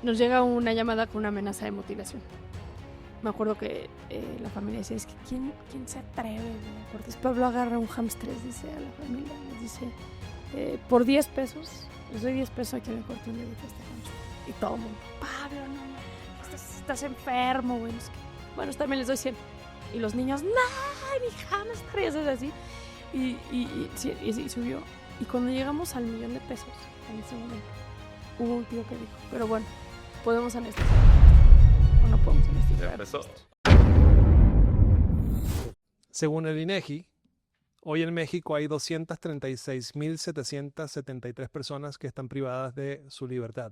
nos llega una llamada con una amenaza de mutilación. Me acuerdo que la familia decía, es que ¿quién se atreve? Entonces Pablo agarra un hámster, dice a la familia, les dice, por 10 pesos, les doy 10 pesos a quien le corte un dedito a este hámster. Y todo el mundo, Pablo, no, estás enfermo, güey. Bueno, también les doy 100. Y los niños, no, mi hámster, y eso así. Y subió. Y cuando llegamos al $1,000,000 en ese momento, hubo un tío que dijo, pero bueno, podemos anestesiar o no podemos anestesiar. Según el INEGI, hoy en México hay 236.773 personas que están privadas de su libertad.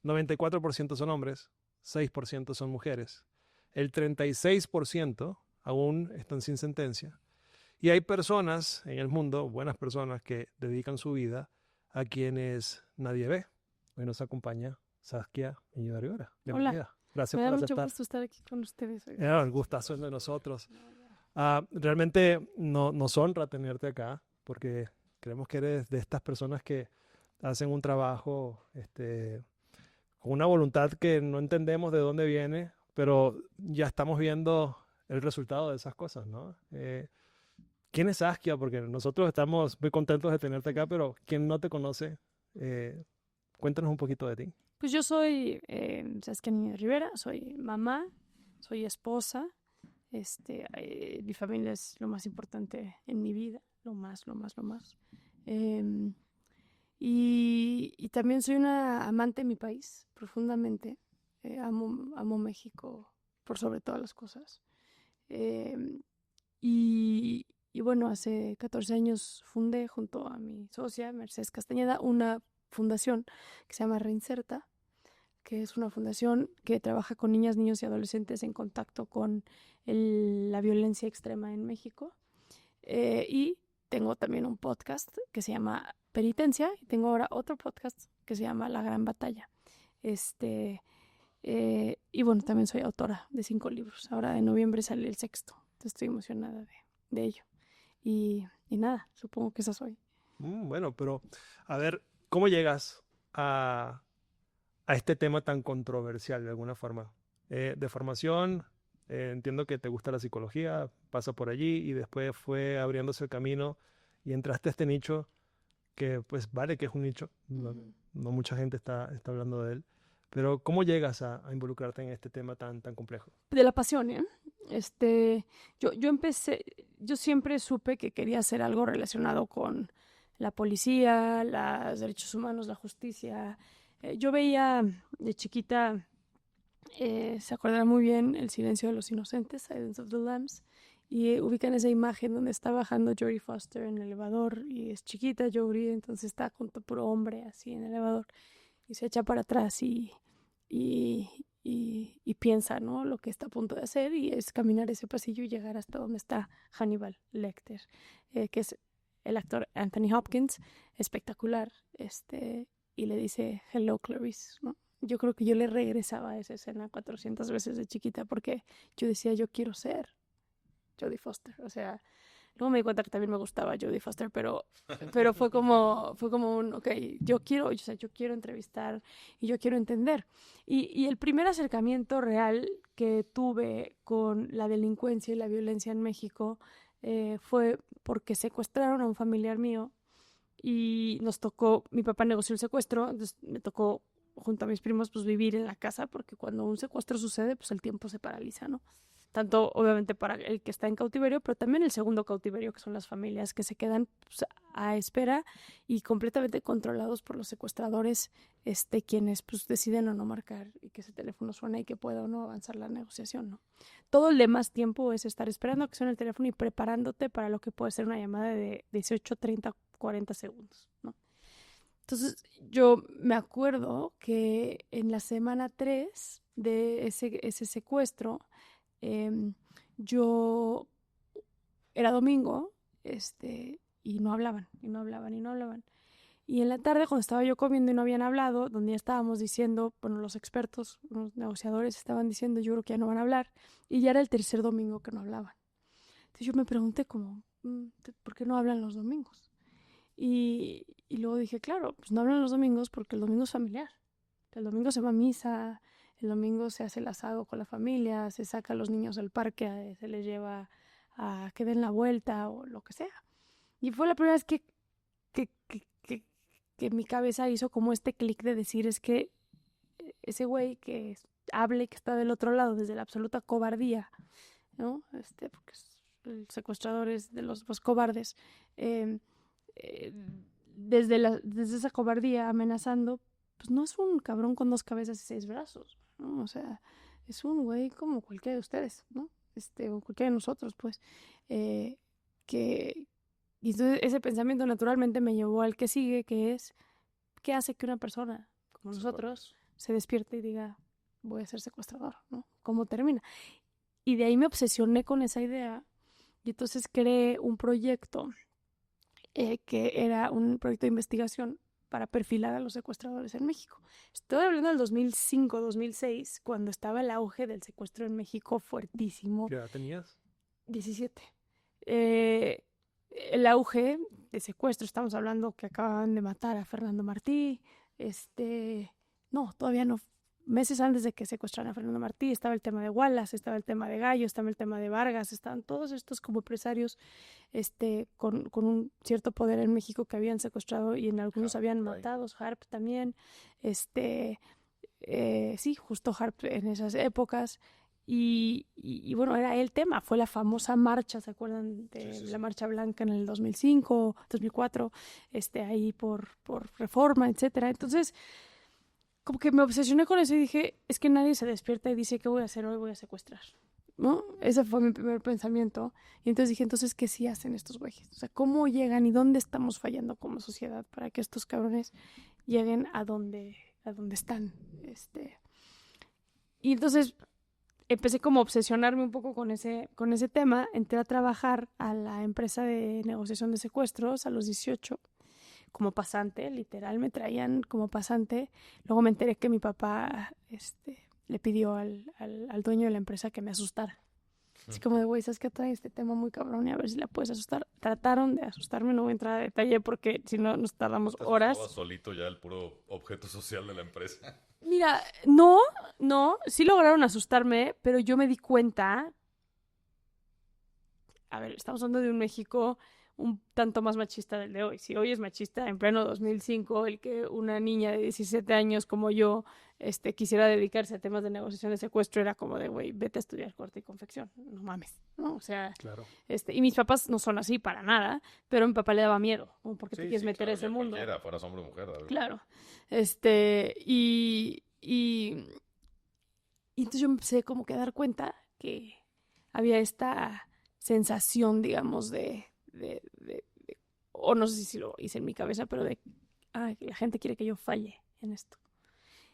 94% son hombres, 6% son mujeres. El 36% aún están sin sentencia. Y hay personas en el mundo, buenas personas, que dedican su vida a quienes nadie ve. Hoy nos acompaña Saskia Iñigo Rivera. Bienvenida. Hola. Gracias Me da por mucho aceptar. gusto estar aquí con ustedes. El gustazo es de nosotros. Realmente nos honra tenerte acá porque creemos que eres de estas personas que hacen un trabajo con una voluntad que no entendemos de dónde viene, pero ya estamos viendo el resultado de esas cosas, ¿no? ¿Quién es Saskia? Porque nosotros estamos muy contentos de tenerte acá, pero quien no te conoce, cuéntanos un poquito de ti. Pues yo soy Saskia Iñigo Rivera, soy mamá, soy esposa. Mi familia es lo más importante en mi vida, lo más. Y también soy una amante de mi país, profundamente. Amo México por sobre todas las cosas. Y bueno, hace 14 años fundé junto a mi socia, Mercedes Castañeda, una fundación que se llama Reinserta, que es una fundación que trabaja con niñas, niños y adolescentes en contacto con la violencia extrema en México. Y tengo también un podcast que se llama Penitencia, y tengo ahora otro podcast que se llama La Gran Batalla. Y bueno, también soy autora de 5 libros. Ahora en noviembre sale el 6º. Entonces estoy emocionada de ello. Y nada, supongo que esa soy. Bueno, pero a ver, ¿cómo llegas a este tema tan controversial de alguna forma? De formación, entiendo que te gusta la psicología, pasa por allí y después fue abriéndose el camino y entraste a este nicho que pues vale que es un nicho, no mucha gente está hablando de él, pero ¿cómo llegas a involucrarte en este tema tan complejo? De la pasión, ¿eh? Yo empecé, yo siempre supe que quería hacer algo relacionado con la policía, los derechos humanos, la justicia. Yo veía de chiquita, se acordará muy bien, El silencio de los inocentes, Silence of the Lambs, y ubican esa imagen donde está bajando Jodie Foster en el elevador y es chiquita Jodie, entonces está con todo puro hombre así en el elevador y se echa para atrás y piensa, ¿no? Lo que está a punto de hacer y es caminar ese pasillo y llegar hasta donde está Hannibal Lecter, que es el actor Anthony Hopkins, espectacular, y le dice hello Clarice, ¿no? Yo creo que yo le regresaba a esa escena 400 veces de chiquita porque yo decía, yo quiero ser Jodie Foster, o sea, luego me di cuenta que también me gustaba Jodie Foster, pero fue como un, ok, yo quiero entrevistar y yo quiero entender. Y el primer acercamiento real que tuve con la delincuencia y la violencia en México fue porque secuestraron a un familiar mío y nos tocó, mi papá negoció el secuestro, entonces me tocó junto a mis primos pues vivir en la casa porque cuando un secuestro sucede pues el tiempo se paraliza, ¿no? Tanto obviamente para el que está en cautiverio, pero también el segundo cautiverio, que son las familias que se quedan pues, a espera y completamente controlados por los secuestradores, quienes pues deciden o no marcar y que ese teléfono suene y que pueda o no avanzar la negociación, ¿no? Todo el demás tiempo es estar esperando a que suene el teléfono y preparándote para lo que puede ser una llamada de 18, 30, 40 segundos, ¿no? Entonces yo me acuerdo que en la semana 3 de ese secuestro, yo era domingo, y no hablaban. Y en la tarde, cuando estaba yo comiendo y no habían hablado, donde ya estábamos diciendo, bueno, los expertos, los negociadores estaban diciendo, yo creo que ya no van a hablar, y ya era el tercer domingo que no hablaban. Entonces yo me pregunté como, ¿por qué no hablan los domingos? Y luego dije, claro, pues no hablan los domingos porque el domingo es familiar. El domingo se va a misa, el domingo se hace el asado con la familia, se saca a los niños al parque, se les lleva a que den la vuelta o lo que sea. Y fue la primera vez que, que, que, que mi cabeza hizo como este clic de decir, es que ese güey que hable, que está del otro lado desde la absoluta cobardía, ¿no? Porque el secuestrador es de los cobardes, eh, eh, desde esa cobardía amenazando, pues no es un cabrón con 2 cabezas y 6 brazos, ¿no? O sea, es un güey como cualquiera de ustedes, ¿no? O cualquiera de nosotros, pues, que... Y entonces ese pensamiento naturalmente me llevó al que sigue, que es, ¿qué hace que una persona como nosotros se despierte y diga, voy a ser secuestrador, ¿no? ¿Cómo termina? Y de ahí me obsesioné con esa idea y entonces creé un proyecto que era un proyecto de investigación para perfilar a los secuestradores en México. Estoy hablando del 2005, 2006, cuando estaba el auge del secuestro en México fuertísimo. ¿Qué edad tenías? 17. El auge de secuestro, estamos hablando que acababan de matar a Fernando Martí, no, todavía no, meses antes de que secuestraran a Fernando Martí, estaba el tema de Wallace, estaba el tema de Gallo, estaba el tema de Vargas, estaban todos estos como empresarios con un cierto poder en México que habían secuestrado y en algunos habían matado, Harp también, sí, justo Harp en esas épocas. Y bueno, era el tema, fue la famosa marcha, ¿se acuerdan de la Marcha Blanca en el 2005, 2004, ahí por Reforma, etcétera? Entonces, como que me obsesioné con eso y dije, es que nadie se despierta y dice, ¿qué voy a hacer hoy? Voy a secuestrar, ¿no? Ese fue mi primer pensamiento. Y entonces dije, entonces, ¿qué sí hacen estos güeyes? O sea, ¿cómo llegan y dónde estamos fallando como sociedad para que estos cabrones lleguen a donde están? Y entonces empecé como a obsesionarme un poco con ese tema. Entré a trabajar a la empresa de negociación de secuestros a los 18 como pasante, literal, me traían como pasante. Luego me enteré que mi papá le pidió al dueño de la empresa que me asustara. Así como de, güey, ¿sabes qué trae este tema muy cabrón? Y a ver si la puedes asustar. Trataron de asustarme, no voy a entrar a detalle porque si no nos tardamos horas. ¿Estaba solito ya el puro objeto social de la empresa? Mira, no, sí lograron asustarme, pero yo me di cuenta. A ver, estamos hablando de un México un tanto más machista del de hoy. Si hoy es machista, en pleno 2005, el que una niña de 17 años como yo quisiera dedicarse a temas de negociación de secuestro era como de, güey, vete a estudiar corte y confección, no mames, ¿no? O sea, claro. Y mis papás no son así para nada, pero a mi papá le daba miedo, como, ¿por qué te quieres meter a ese mundo? Cualquiera, fueras hombre o mujer. ¿Verdad? Claro. Y entonces yo me empecé como que a dar cuenta que había esta sensación, digamos, o no sé si lo hice en mi cabeza, pero que la gente quiere que yo falle en esto.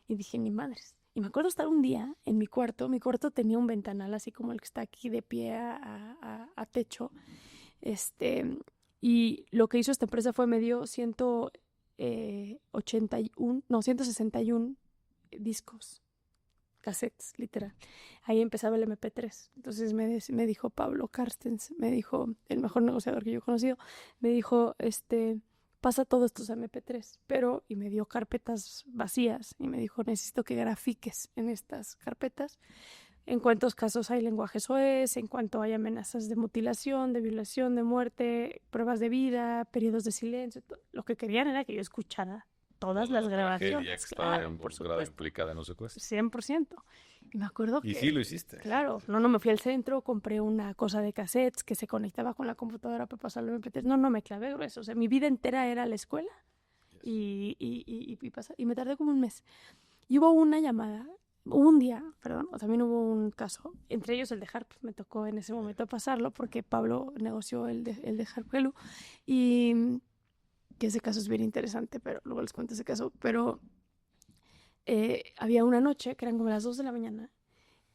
Y dije, ni madres. Y me acuerdo estar un día en mi cuarto tenía un ventanal así como el que está aquí de pie a techo, y lo que hizo esta empresa fue me dio 161 discos, cassettes, literal. Ahí empezaba el MP3. Entonces me dijo Pablo Carstens, me dijo, el mejor negociador que yo he conocido, me dijo, pasa todos estos MP3, y me dio carpetas vacías y me dijo, necesito que grafiques en estas carpetas en cuántos casos hay lenguaje soez, en cuanto hay amenazas de mutilación, de violación, de muerte, pruebas de vida, periodos de silencio. Lo que querían era que yo escuchara todas las grabaciones. Claro, por supuesto. Implicada en los secuestros. 100%. Y me acuerdo que... Y sí lo hiciste. Claro. No me fui al centro, compré una cosa de cassettes que se conectaba con la computadora para pasarlo en MP3. No, me clavé grueso. O sea, mi vida entera era la escuela. Yes. Y me tardé como un mes. Y hubo un día, o también hubo un caso, entre ellos el de Harp, me tocó en ese momento pasarlo porque Pablo negoció el de Harp Helu, y que ese caso es bien interesante, pero luego les cuento ese caso, pero había una noche que eran como las 2 de la mañana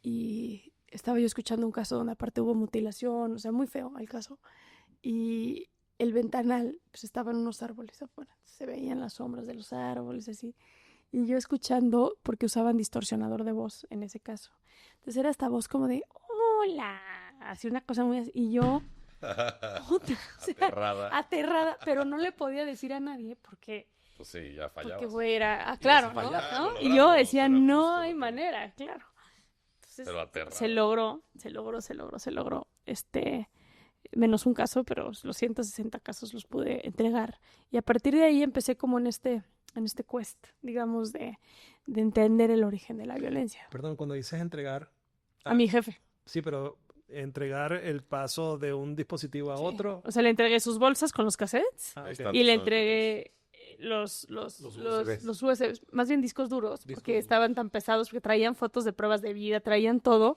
y estaba yo escuchando un caso donde aparte hubo mutilación, o sea, muy feo el caso, y el ventanal pues estaba en unos árboles afuera, se veían las sombras de los árboles así. Y yo escuchando, porque usaban distorsionador de voz en ese caso. Entonces era esta voz como de, hola, así una cosa muy así. Y yo, aterrada, pero no le podía decir a nadie porque Pues sí, ya fallabas. Porque güey era, claro, ¿no? ¿no? Y yo decía, no hay manera, claro. Entonces, Pero aterrado. se logró. Menos un caso, pero los 160 casos los pude entregar. Y a partir de ahí empecé como en este quest, digamos, de entender el origen de la violencia. Perdón, cuando dices entregar... A mi jefe. Sí, pero entregar el paso de un dispositivo a otro... O sea, le entregué sus bolsas con los cassettes y le entregué los USBs, más bien discos duros, porque estaban tan pesados, porque traían fotos de pruebas de vida, traían todo.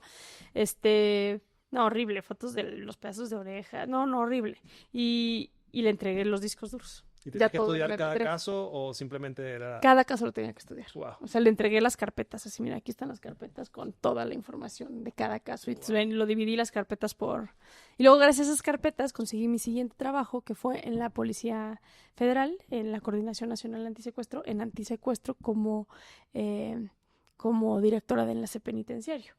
No, horrible, fotos de los pedazos de oreja, no, horrible. Y le entregué los discos duros. ¿Y tenías que estudiar cada caso o simplemente era...? Cada caso lo tenía que estudiar. Wow. O sea, le entregué las carpetas, así, mira, aquí están las carpetas con toda la información de cada caso. Y lo dividí las carpetas por... Y luego, gracias a esas carpetas, conseguí mi siguiente trabajo, que fue en la Policía Federal, en la Coordinación Nacional Antisecuestro, en Antisecuestro como directora de enlace penitenciario.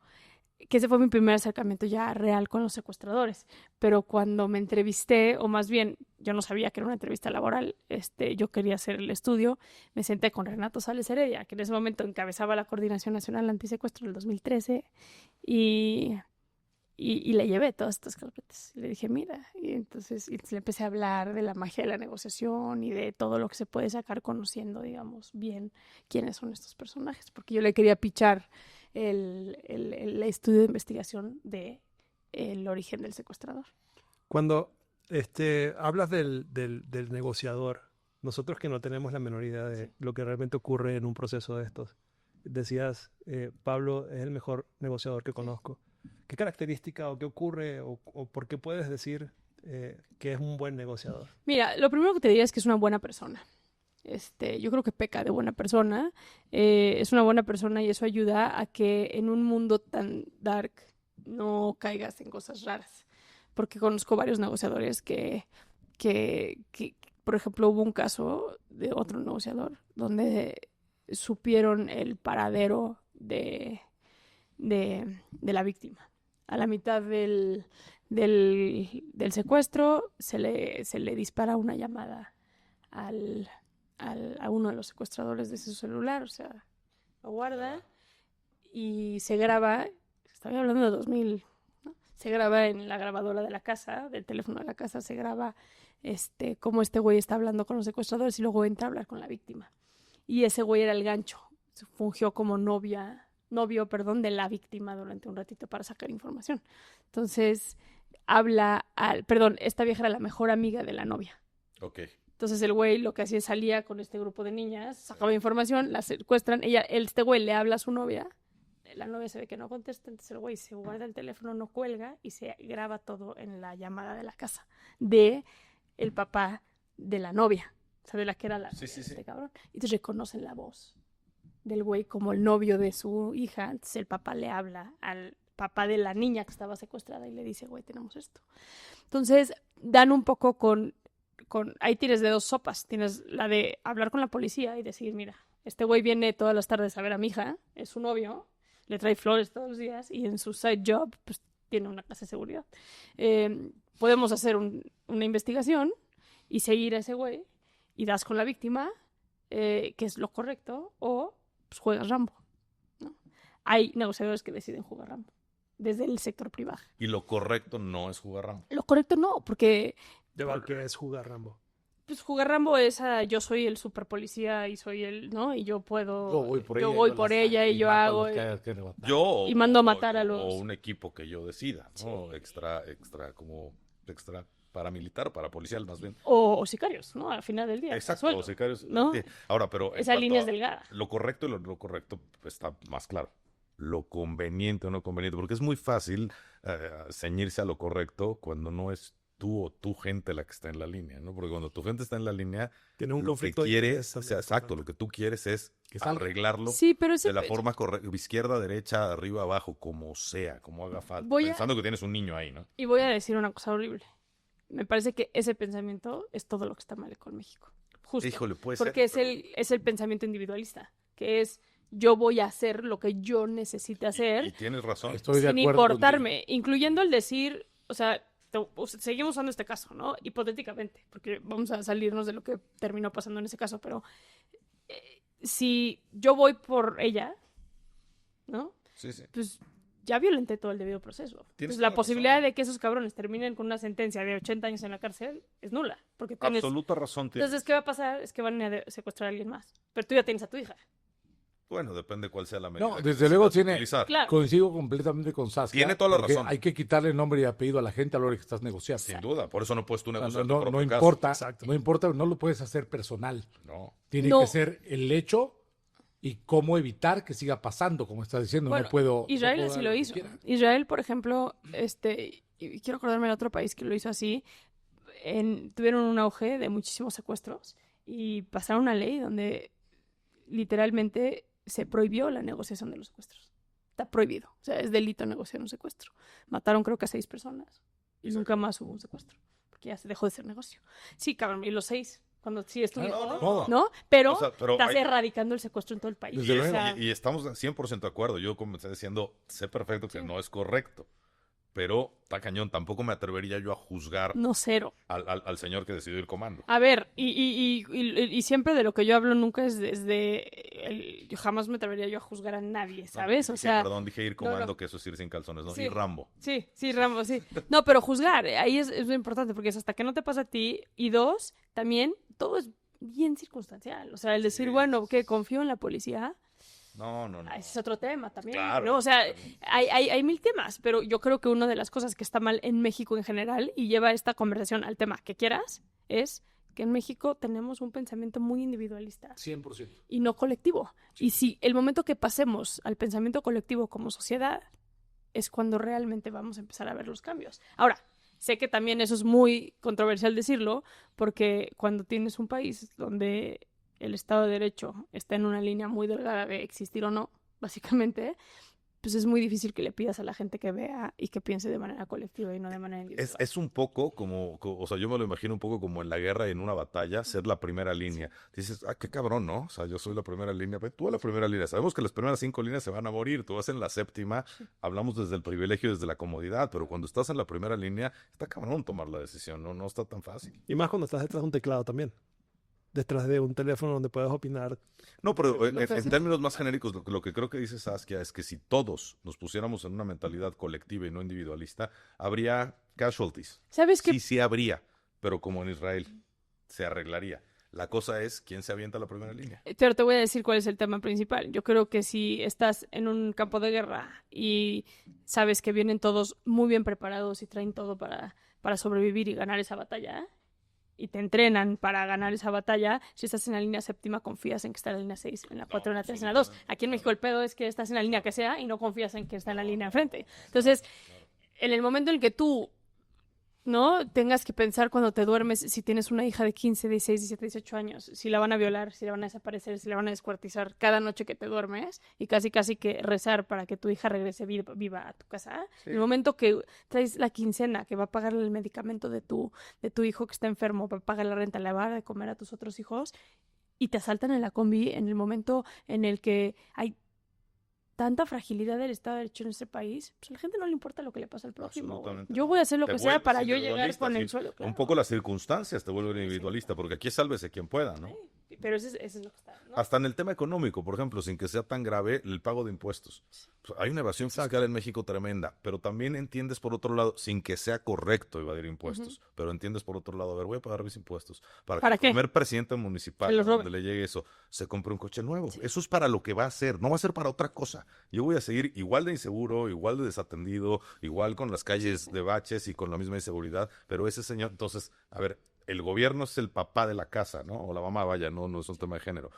Que ese fue mi primer acercamiento ya real con los secuestradores. Pero cuando me entrevisté, o más bien, yo no sabía que era una entrevista laboral, yo quería hacer el estudio, me senté con Renato Sales Heredia, que en ese momento encabezaba la Coordinación Nacional Antisecuestro del 2013, y le llevé todas estas carpetas. Y le dije, mira, y entonces le empecé a hablar de la magia de la negociación y de todo lo que se puede sacar conociendo, digamos, bien quiénes son estos personajes, porque yo le quería pichar el estudio de investigación de el origen del secuestrador. Cuando hablas del negociador, nosotros que no tenemos la menor idea de lo que realmente ocurre en un proceso de estos, decías, Pablo es el mejor negociador que conozco. ¿Qué característica o qué ocurre o por qué puedes decir que es un buen negociador? Mira, lo primero que te diría es que es una buena persona. Yo creo que peca de buena persona, es una buena persona y eso ayuda a que en un mundo tan dark no caigas en cosas raras, porque conozco varios negociadores que por ejemplo, hubo un caso de otro negociador donde supieron el paradero de la víctima. A la mitad del secuestro se le dispara una llamada a uno de los secuestradores de su celular, o sea, lo guarda y se graba, estaba hablando de 2000, ¿no? Se graba en la grabadora de la casa, del teléfono de la casa, se graba cómo este güey está hablando con los secuestradores y luego entra a hablar con la víctima. Y ese güey era el gancho, se fungió como novio, de la víctima durante un ratito para sacar información. Entonces, esta vieja era la mejor amiga de la novia. Ok. Entonces el güey lo que hacía es salía con este grupo de niñas, sacaba información, la secuestran, este güey le habla a su novia, la novia se ve que no contesta, entonces el güey se guarda el teléfono, no cuelga y se graba todo en la llamada de la casa de el papá de la novia, o sea, de la que era este cabrón. Y entonces reconocen la voz del güey como el novio de su hija, entonces el papá le habla al papá de la niña que estaba secuestrada y le dice, güey, tenemos esto. Entonces dan un poco ahí tienes de dos sopas. Tienes la de hablar con la policía y decir, mira, este güey viene todas las tardes a ver a mi hija, es su novio, le trae flores todos los días y en su side job pues tiene una casa de seguridad. Podemos hacer una investigación y seguir a ese güey y das con la víctima, que es lo correcto, o pues juegas Rambo, ¿no? Hay negociadores que deciden jugar Rambo desde el sector privado. Y lo correcto no es jugar Rambo. Lo correcto no, porque... ¿Qué es jugar Rambo? Pues jugar Rambo es yo soy el super policía y soy el, ¿no? Y yo puedo... Yo voy por ella y yo hago... Y mando a matar a los... O un equipo que yo decida, ¿no? Sí. Extra paramilitar o parapolicial más bien. O sicarios, ¿no? Al final del día. Exacto, o sicarios. ¿No? Ahora, pero... Esa línea es delgada. Lo correcto y lo correcto pues, está más claro. Lo conveniente o no conveniente, porque es muy fácil ceñirse a lo correcto cuando no es tú o tu gente la que está en la línea, ¿no? Porque cuando tu gente está en la línea, tiene un conflicto. Exacto, lo que tú quieres es arreglarlo de la forma correcta, izquierda, derecha, arriba, abajo, como sea, como haga falta, pensando que tienes un niño ahí, ¿no? Y voy a decir una cosa horrible. Me parece que ese pensamiento es todo lo que está mal con México. Justo. Híjole, puede porque ser. es el pensamiento individualista, que es yo voy a hacer lo que yo necesite hacer. Y tienes razón. Estoy de acuerdo sin importarme, incluyendo el decir, o sea, seguimos usando este caso, ¿no? Hipotéticamente, porque vamos a salirnos de lo que terminó pasando en ese caso, pero si yo voy por ella, ¿no? Sí, sí. Pues ya violenté todo el debido proceso. Tienes Pues toda la la posibilidad razón. de que esos cabrones terminen con una sentencia de 80 años en la cárcel es nula. Porque tienes... Absoluta razón tienes. Entonces, ¿qué va a pasar? Es que van a secuestrar a alguien más. Pero tú ya tienes a tu hija. Bueno, depende cuál sea la medida. No, que desde luego decidas tiene, utilizar. Claro. coincido completamente con Saskia. Tiene toda la porque razón. hay que quitarle nombre y apellido a la gente a la hora que estás negociando. Sin duda. Por eso no puedes tú O sea, negociar no, tu no propio caso. importa, Exacto. no importa, no lo puedes hacer personal. No. Tiene No. que ser el hecho y cómo evitar que siga pasando, como estás diciendo. Bueno, no puedo. Israel no puedo así dar lo que hizo. quiera. Israel, por ejemplo, y quiero acordarme de otro país que lo hizo así, tuvieron un auge de muchísimos secuestros y pasaron una ley donde literalmente se prohibió la negociación de los secuestros. Está prohibido. O sea, es delito negociar un secuestro. Mataron creo que a 6 personas y nunca más hubo un secuestro porque ya se dejó de ser negocio. Sí, cabrón, y los 6, cuando sí estuvieron, No. ¿no? Pero, O sea, pero estás hay- erradicando el secuestro en todo el país. Desde Y, luego. O sea, y estamos 100% de acuerdo. Yo comencé diciendo, sé perfecto que Sí. no es correcto. Pero está cañón. Tampoco me atrevería yo a juzgar no, cero. al señor que decidió ir comando. A ver, y siempre de lo que yo hablo nunca es yo jamás me atrevería yo a juzgar a nadie, ¿sabes? No, O sea, perdón, dije ir comando, no. que eso es ir sin calzones, ¿no? Sí. Y Rambo. sí, Rambo, sí. No, pero juzgar, ahí es muy importante porque es hasta que no te pasa a ti. Y 2, también todo es bien circunstancial. O sea, el decir, Sí. bueno, que confío en la policía, No. ese es otro tema también. Claro. ¿no? O sea, hay mil temas, pero yo creo que una de las cosas que está mal en México en general, y lleva esta conversación al tema que quieras, es que en México tenemos un pensamiento muy individualista 100%. y no colectivo. Y si el momento que pasemos al pensamiento colectivo como sociedad es cuando realmente vamos a empezar a ver los cambios. Ahora, sé que también eso es muy controversial decirlo, porque cuando tienes un país donde el Estado de Derecho está en una línea muy delgada de existir o no, básicamente, pues es muy difícil que le pidas a la gente que vea y que piense de manera colectiva y no de manera individual. Es un poco como, o sea, yo me lo imagino un poco como en la guerra y en una batalla, ser la primera línea. Dices, qué cabrón, ¿no? O sea, yo soy la primera línea, pero tú a la primera línea. Sabemos que las primeras 5 líneas se van a morir, tú vas en la séptima, hablamos desde el privilegio, desde la comodidad, pero cuando estás en la primera línea, está cabrón tomar la decisión, no está tan fácil. Y más cuando estás detrás de un teclado también. Detrás de un teléfono donde puedes opinar. No, pero en que- términos más genéricos, lo que creo que dice Saskia es que si todos nos pusiéramos en una mentalidad colectiva y no individualista, habría casualties. ¿Sabes qué? Sí habría, pero como en Israel, se arreglaría. La cosa es quién se avienta a la primera línea. Pero te voy a decir cuál es el tema principal. Yo creo que si estás en un campo de guerra y sabes que vienen todos muy bien preparados y traen todo para sobrevivir y ganar esa batalla, y te entrenan para ganar esa batalla, si estás en la línea séptima confías en que está en la línea 6, en la 4, en la 3, en la 2. Aquí en México el pedo es que estás en la línea que sea y no confías en que está en la línea enfrente. Entonces, en el momento en el que tú ¿no? Tengas que pensar cuando te duermes si tienes una hija de 15, 16, 17, 18 años, si la van a violar, si la van a desaparecer, si la van a descuartizar cada noche que te duermes y casi que rezar para que tu hija regrese viva a tu casa. Sí. El momento que traes la quincena que va a pagar el medicamento de tu hijo que está enfermo, va a pagar la renta, le va a dar de comer a tus otros hijos y te asaltan en la combi en el momento en el que hay tanta fragilidad del Estado de Derecho en este país, pues a la gente no le importa lo que le pasa al prójimo. Absolutamente. Yo voy a hacer lo Te que sea vuelves para yo llegar individualista, con sí. el sueldo. Claro. Un poco las circunstancias te vuelven individualista, porque aquí es sálvese quien pueda, ¿no? Sí, pero eso es lo que está, ¿no? Hasta en el tema económico, por ejemplo, sin que sea tan grave, el pago de impuestos. Pues, hay una evasión fiscal en México tremenda, pero también entiendes por otro lado, sin que sea correcto evadir impuestos, pero entiendes por otro lado, a ver, voy a pagar mis impuestos para que ¿Para el qué? primer presidente municipal Se los robe. donde le llegue eso, se compre un coche nuevo. Eso es para lo que va a ser, no va a ser para otra cosa. Yo voy a seguir igual de inseguro, igual de desatendido, igual con las calles de baches y con la misma inseguridad, pero ese señor, entonces, a ver, el gobierno es el papá de la casa, ¿no? O la mamá, vaya, no es un tema de género.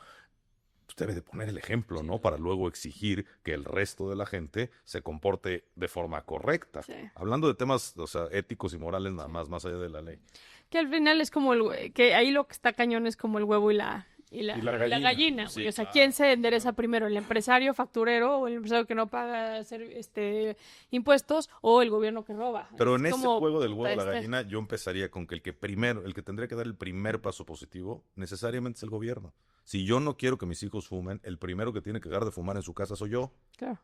Pues debe de poner el ejemplo, ¿no? Para luego exigir que el resto de la gente se comporte de forma correcta. Sí. Hablando de temas, o sea, éticos y morales nada más allá de la ley. Que al final es como que ahí lo que está cañón es como el huevo y la gallina. Sí, güey. O sea, claro, ¿quién se endereza primero? ¿El empresario facturero o el empresario que no paga impuestos o el gobierno que roba? Pero en Es ese como, juego del huevo y la puta, gallina, yo empezaría con que el que tendría que dar el primer paso positivo, necesariamente es el gobierno. Si yo no quiero que mis hijos fumen, el primero que tiene que dejar de fumar en su casa soy yo. Claro.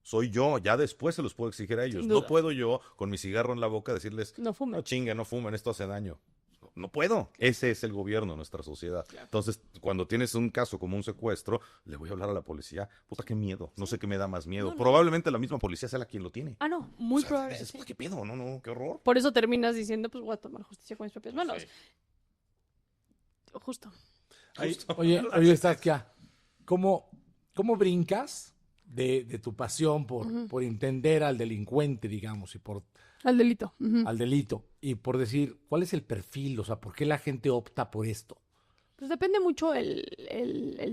Soy yo, ya después se los puedo exigir a ellos. Sin No duda. puedo yo, con mi cigarro en la boca, decirles, No fumen. no chingue, no fumen, esto hace daño. No puedo. Ese es el gobierno de nuestra sociedad. Entonces, cuando tienes un caso como un secuestro, le voy a hablar a la policía. Puta, qué miedo. No sé qué me da más miedo. No. Probablemente la misma policía sea la quien lo tiene. Ah, no, muy O sea, probable. dices, Sí. "Puta, ¿qué pedo? No, qué horror". Por eso terminas diciendo, pues voy a tomar justicia con mis propias manos. Sí. Justo. Oye, Saskia, ¿cómo brincas de tu pasión por entender al delincuente, digamos, y Al delito. Ujú. al delito, y por decir, ¿cuál es el perfil? O sea, ¿por qué la gente opta por esto? Pues depende mucho el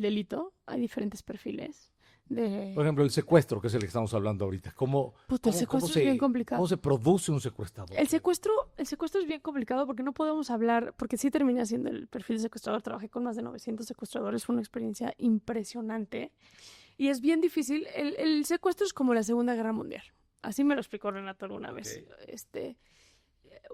delito. Hay diferentes perfiles. Por ejemplo, el secuestro, que es el que estamos hablando ahorita. Puta, el secuestro es bien complicado. ¿Cómo se produce un secuestrador? El secuestro es bien complicado porque no podemos hablar, porque sí terminé siendo el perfil de secuestrador, trabajé con más de 900 secuestradores, fue una experiencia impresionante y es bien difícil. El secuestro es como la Segunda Guerra Mundial, así me lo explicó Renato alguna vez.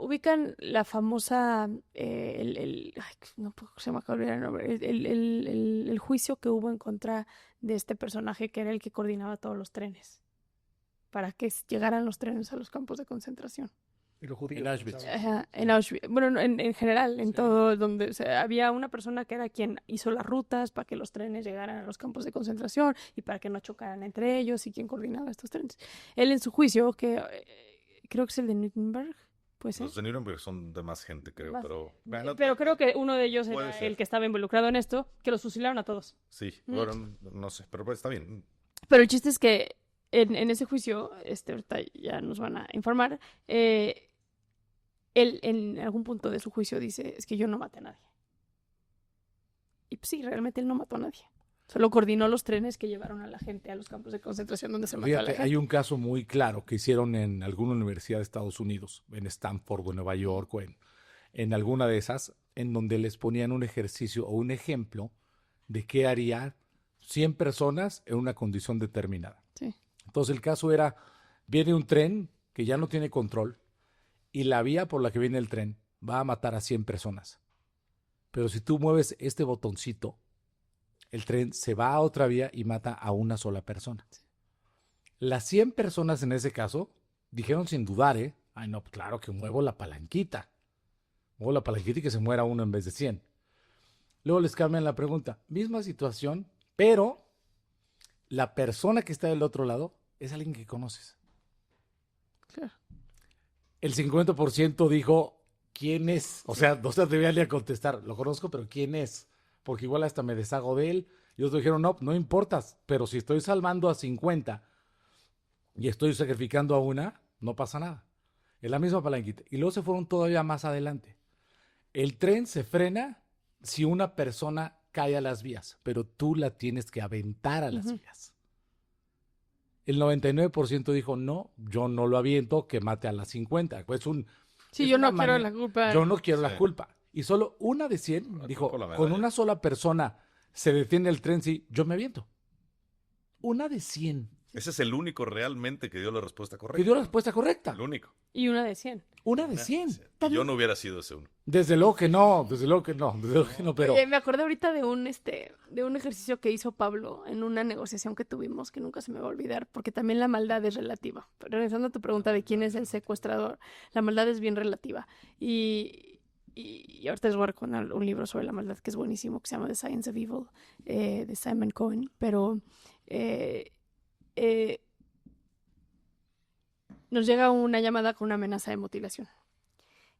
Ubican la famosa, ay, no se me acaba de olvidar el nombre, el juicio que hubo en contra de este personaje que era el que coordinaba todos los trenes para que llegaran los trenes a los campos de concentración. Y los judíos. En Auschwitz. Ajá, en Auschwitz. Bueno, no, en general, en todo, donde había una persona que era quien hizo las rutas para que los trenes llegaran a los campos de concentración y para que no chocaran entre ellos y quien coordinaba estos trenes. Él en su juicio, que creo que es el de Nuremberg, pues Los de Nuremberg son de más gente, creo, Más. pero... bueno, pero creo que uno de ellos Puede era ser. el que estaba involucrado en esto, que los fusilaron a todos. sí, bueno, no sé, pero pues está bien. Pero el chiste es que en ese juicio, ahorita ya nos van a informar, él en algún punto de su juicio dice, es que yo no maté a nadie. Y pues sí, realmente él no mató a nadie. Solo coordinó los trenes que llevaron a la gente a los campos de concentración donde se mató a la Fíjate, gente. hay un caso muy claro que hicieron en alguna universidad de Estados Unidos, en Stanford o en Nueva York o en alguna de esas, en donde les ponían un ejercicio o un ejemplo de qué harían 100 personas en una condición determinada. Sí. Entonces el caso era, viene un tren que ya no tiene control y la vía por la que viene el tren va a matar a 100 personas. Pero si tú mueves este botoncito, el tren se va a otra vía y mata a una sola persona. Las 100 personas en ese caso dijeron sin dudar, ay no, claro que muevo la palanquita. Muevo la palanquita y que se muera uno en vez de 100. Luego les cambian la pregunta. Misma situación, pero la persona que está del otro lado es alguien que conoces. Claro. El 50% dijo, ¿quién es? O sea, no se atrevían ni a contestar, lo conozco, pero ¿quién es? Porque igual hasta me deshago de él. Y otros dijeron, no importas, pero si estoy salvando a 50 y estoy sacrificando a una, no pasa nada. Es la misma palanquita. Y luego se fueron todavía más adelante. El tren se frena si una persona cae a las vías, pero tú la tienes que aventar a las vías. El 99% dijo, no, yo no lo aviento, que mate a las 50. Pues Sí, es yo una no quiero la culpa. Yo no quiero la Sí. culpa. Y solo una de 100 dijo, por la medalla. con una sola persona se detiene el tren, sí, yo me aviento. Una de 100 Ese es el único realmente que dio la respuesta que correcta. dio la respuesta correcta. El único. Y una de 100. Una de 100. Y yo no hubiera sido ese uno. Desde luego que no, pero Me acordé ahorita de un ejercicio que hizo Pablo en una negociación que tuvimos que nunca se me va a olvidar, porque también la maldad es relativa. Regresando a tu pregunta de quién es el secuestrador, la maldad es bien relativa. Y ahorita les voy a recomendar un libro sobre la maldad que es buenísimo, que se llama The Science of Evil, de Simon Cohen. Pero nos llega una llamada con una amenaza de mutilación.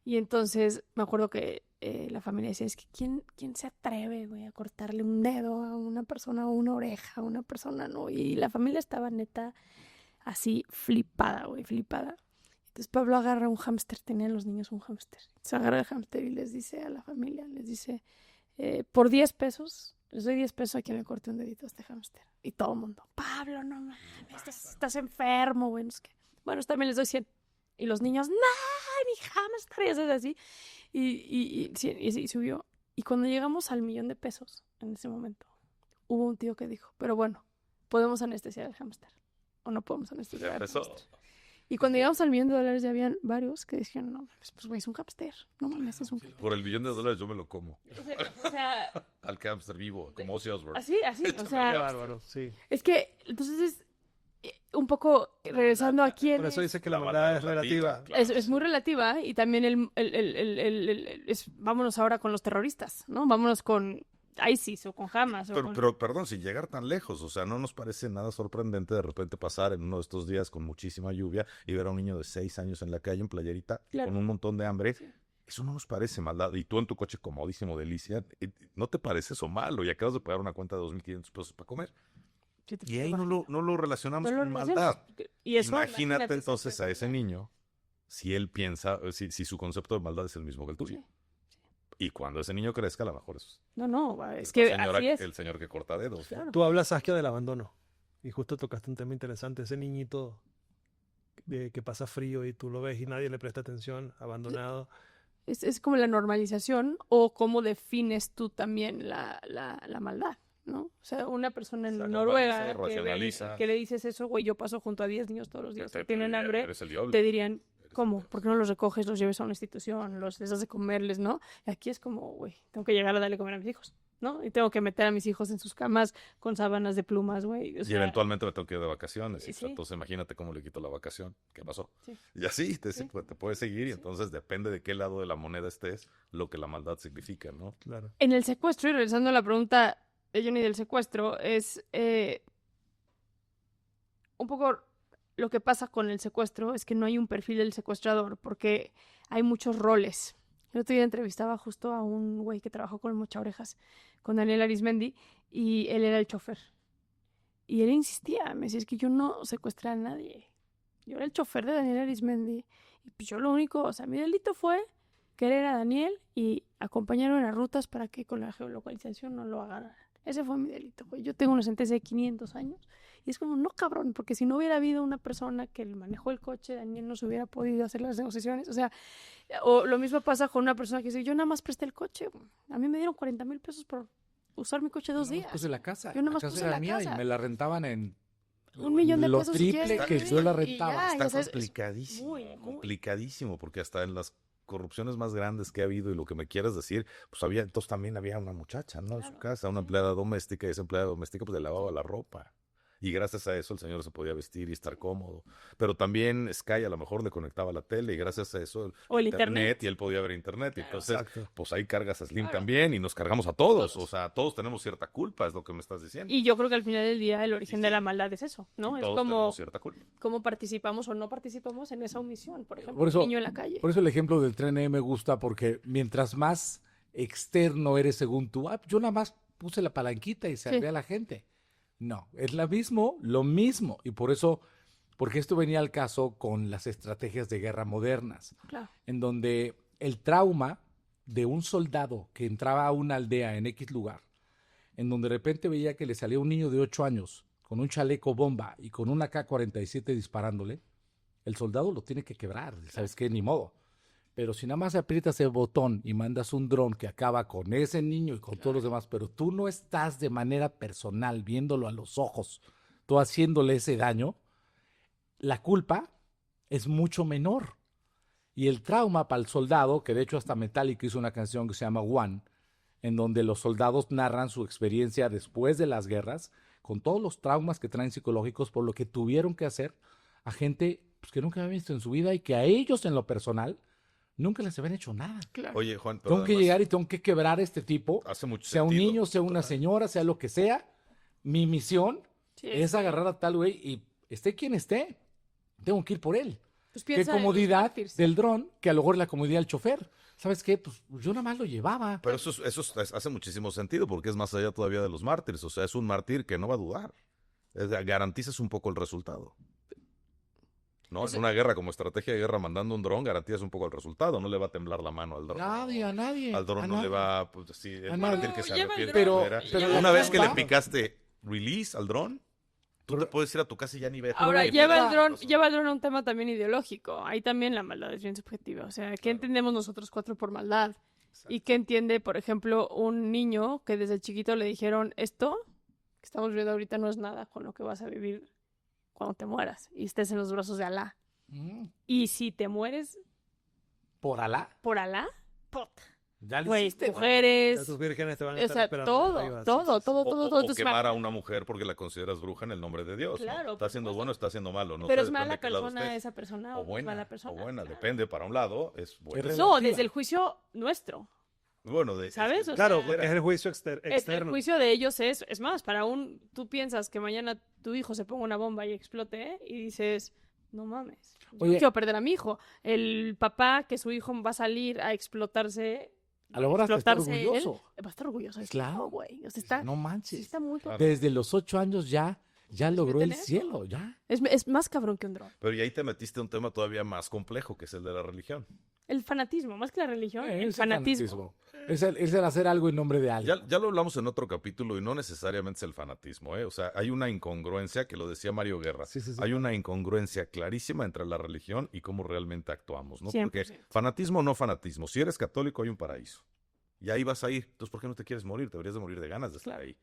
Y entonces me acuerdo que la familia decía, es que ¿quién se atreve, güey, a cortarle un dedo a una persona o una oreja a una persona, no? Y la familia estaba neta así flipada, güey, flipada. Entonces Pablo agarra un hámster, tenían los niños un hámster. Se agarra el hámster y les dice a la familia, les dice, por 10 pesos, les doy 10 pesos a quien le corte un dedito a este hámster. Y todo el mundo, Pablo, no mames, estás enfermo, güey, no sé qué. Bueno, también les doy 100. Y los niños, ¡no! Mi hámster, y así. Y subió. Y cuando llegamos al $1,000,000 en ese momento, hubo un tío que dijo, pero bueno, ¿podemos anestesiar al hámster? ¿O no podemos anestesiar al Eso. hámster? Y cuando llegamos al $1,000,000 ya habían varios que dijeron, no, pues güey, es un hámster. No mames, es un hámster. Por el $1,000,000 yo me lo como. O sea, Al hámster vivo, como Ozzy Osbourne. así, o Qué sea, bárbaro, sí. es que, entonces, poco regresando aquí. Por eso dice que la maldad es relativa. Es muy relativa y también vámonos ahora con los terroristas, ¿no? Vámonos con ISIS o con Hamas. Pero, perdón, sin llegar tan lejos, o sea, no nos parece nada sorprendente de repente pasar en uno de estos días con muchísima lluvia y ver a un niño de 6 años en la calle, en playerita, con un montón de hambre. Sí. Eso no nos parece maldad. Y tú en tu coche comodísimo, delicia, ¿no te parece eso malo? Y acabas de pagar una cuenta de 2,500 pesos para comer. Sí, y ahí no lo relacionamos con maldad. Y eso, imagínate entonces a ese niño si él piensa, si su concepto de maldad es el mismo que el tuyo. Sí. Y cuando ese niño crezca, a lo mejor es... es que así es. El señor que corta dedos. Claro. Tú hablas, Saskia, del abandono. Y justo tocaste un tema interesante. Ese niñito que pasa frío y tú lo ves y nadie le presta atención, abandonado. Es como la normalización o cómo defines tú también la maldad, ¿no? O sea, una persona en Noruega que le dices eso, güey, yo paso junto a 10 niños todos los días que tienen hambre, te dirían, ¿cómo? ¿Por qué no los recoges, los lleves a una institución, les das de comerles, ¿no? Y aquí es como, güey, tengo que llegar a darle comer a mis hijos, ¿no? Y tengo que meter a mis hijos en sus camas con sábanas de plumas, güey. Y eventualmente me tengo que ir de vacaciones. Sí. Entonces imagínate cómo le quito la vacación. ¿Qué pasó? Sí. Y así te puedes seguir y entonces depende de qué lado de la moneda estés, lo que la maldad significa, ¿no? Claro. En el secuestro, y regresando a la pregunta de Johnny del secuestro, es un poco... Lo que pasa con el secuestro es que no hay un perfil del secuestrador porque hay muchos roles. El otro día entrevistaba justo a un güey que trabajó con el Mocha Orejas, con Daniel Arismendi, y él era el chofer. Y él insistía, me decía, es que yo no secuestré a nadie. Yo era el chofer de Daniel Arismendi. Y pues yo lo único, o sea, mi delito fue querer a Daniel y acompañarlo en las rutas para que con la geolocalización no lo agarraran. Ese fue mi delito, güey. Yo tengo una sentencia de 500 años. Y es como, no, cabrón, porque si no hubiera habido una persona que manejó el coche, Daniel no se hubiera podido hacer las negociaciones. O sea, o lo mismo pasa con una persona que dice, yo nada más presté el coche. A mí me dieron 40,000 pesos por usar mi coche 2 días. Yo puse la casa. Yo nada más la casa puse era la mía casa. y me la rentaban en... 1,000,000 de pesos. Lo triple que yo la rentaba. Está complicadísimo. Complicadísimo, porque hasta en las corrupciones más grandes que ha habido y lo que me quieras decir, pues entonces también había una muchacha, ¿no? En su casa, una empleada doméstica, y esa empleada doméstica pues le lavaba la ropa. Y gracias a eso el señor se podía vestir y estar cómodo. Pero también Sky a lo mejor le conectaba la tele y gracias a eso el internet. Y él podía ver internet. Y entonces, pues ahí cargas a Slim también y nos cargamos a todos. O sea, todos tenemos cierta culpa, es lo que me estás diciendo. Y yo creo que al final del día el origen de la maldad es eso, ¿no? Es como cierta culpa. Cómo participamos o no participamos en esa omisión. Por ejemplo, un niño en la calle. Por eso el ejemplo del tren me gusta porque mientras más externo eres según tú, yo nada más puse la palanquita y salvé a la gente. No, es lo mismo. Y por eso, porque esto venía al caso con las estrategias de guerra modernas, en donde el trauma de un soldado que entraba a una aldea en X lugar, en donde de repente veía que le salía un niño de 8 años con un chaleco bomba y con una AK-47 disparándole, el soldado lo tiene que quebrar, ¿sabes qué? Ni modo. Pero si nada más aprietas el botón y mandas un dron que acaba con ese niño y con todos los demás, pero tú no estás de manera personal viéndolo a los ojos, tú haciéndole ese daño, la culpa es mucho menor. Y el trauma para el soldado, que de hecho hasta Metallica hizo una canción que se llama One, en donde los soldados narran su experiencia después de las guerras, con todos los traumas que traen psicológicos por lo que tuvieron que hacer a gente pues, que nunca habían visto en su vida y que a ellos en lo personal nunca les habían hecho nada. Claro. Oye, Juan, pero tengo que llegar y tengo que quebrar a este tipo. Hace mucho sea sentido, un niño, sea una señora, sea lo que sea. Mi misión es agarrar a tal güey y esté quien esté. Tengo que ir por él. Pues qué comodidad del dron, que a lo mejor la comodidad del chofer. ¿Sabes qué? Pues yo nada más lo llevaba. Pero eso hace muchísimo sentido porque es más allá todavía de los mártires. O sea, es un mártir que no va a dudar. Garantizas un poco el resultado. ¿No? En una guerra como estrategia de guerra mandando un dron garantizas un poco el resultado, no le va a temblar la mano al dron. A nadie. Al dron no le va, pues sí, el mártir que se arrepiente. Pero una vez que le picaste release al dron, tú te puedes ir a tu casa y ya ni ver. Ahora, lleva el dron a un tema también ideológico. Ahí también la maldad es bien subjetiva. O sea, ¿qué entendemos nosotros 4 por maldad? Exacto. ¿Y qué entiende, por ejemplo, un niño que desde chiquito le dijeron esto que estamos viendo ahorita no es nada con lo que vas a vivir cuando te mueras y estés en los brazos de Alá. Y si te mueres... ¿Por Alá? ¿Por Alá? Puta. Ya le Güey, hiciste, güey. Ya mujeres, tus vírgenes te van a o estar sea, esperando todo, arriba, sí, todo, sí, sí. todo, O, todo, o- todo. o Entonces, quemar a una mujer porque la consideras bruja en el nombre de Dios. ¿no? Claro, Está haciendo bueno, está haciendo malo. No pero sé, es mala depende de qué lado persona estés. esa persona O o es buena, mala persona. o buena. Claro. Depende. Para un lado es buena. relativa. No, desde el juicio nuestro, Bueno, ¿sabes? O Claro, sea, porque es el juicio el externo. juicio de ellos es más, tú piensas que mañana tu hijo se ponga una bomba y explote y dices, no mames, yo no Oye. quiero perder a mi hijo. El papá que su hijo va a salir a explotarse, A lo mejor hasta está explotarse él, orgulloso. va a estar orgulloso. Es Claro. no, güey, o sea, está, No sí manches. está muy Claro. Desde los 8 años ya logró el meten eso. cielo, ya. es más cabrón que un dron. Pero y ahí te metiste a un tema todavía más complejo, que es el de la religión. El fanatismo, más que la religión, el Es fanatismo. Es el hacer algo en nombre de alguien. Ya lo hablamos en otro capítulo y no necesariamente es el fanatismo, ¿eh? O sea, hay una incongruencia, que lo decía Mario Guerra. Sí, sí, sí. Hay una incongruencia clarísima entre la religión y cómo realmente actuamos, ¿no? 100%. Porque fanatismo o no fanatismo. Si eres católico hay un paraíso. Y ahí vas a ir. Entonces, ¿por qué no te quieres morir? Deberías de morir de ganas de estar Claro. ahí.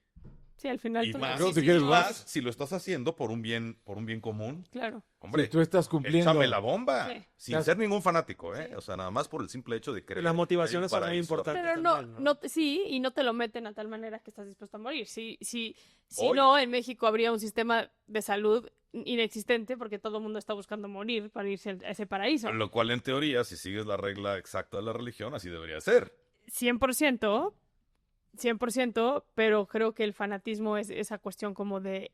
Sí, al final Y tú- más, Luego te y quieres más más. si lo estás haciendo por un bien común. Claro. Hombre, Si tú estás cumpliendo. échame la bomba. Sí. Sin Claro. ser ningún fanático, ¿eh? O sea, nada más por el simple hecho de creer. Las que motivaciones hay un son muy paraíso. importantes. Pero no, también, sí, y no te lo meten a tal manera que estás dispuesto a morir. Si Hoy. no, en México habría un sistema de salud inexistente porque todo el mundo está buscando morir para irse a ese paraíso. Lo cual, en teoría, si sigues la regla exacta de la religión, así debería ser. 100%, 100%, pero creo que el fanatismo es esa cuestión como de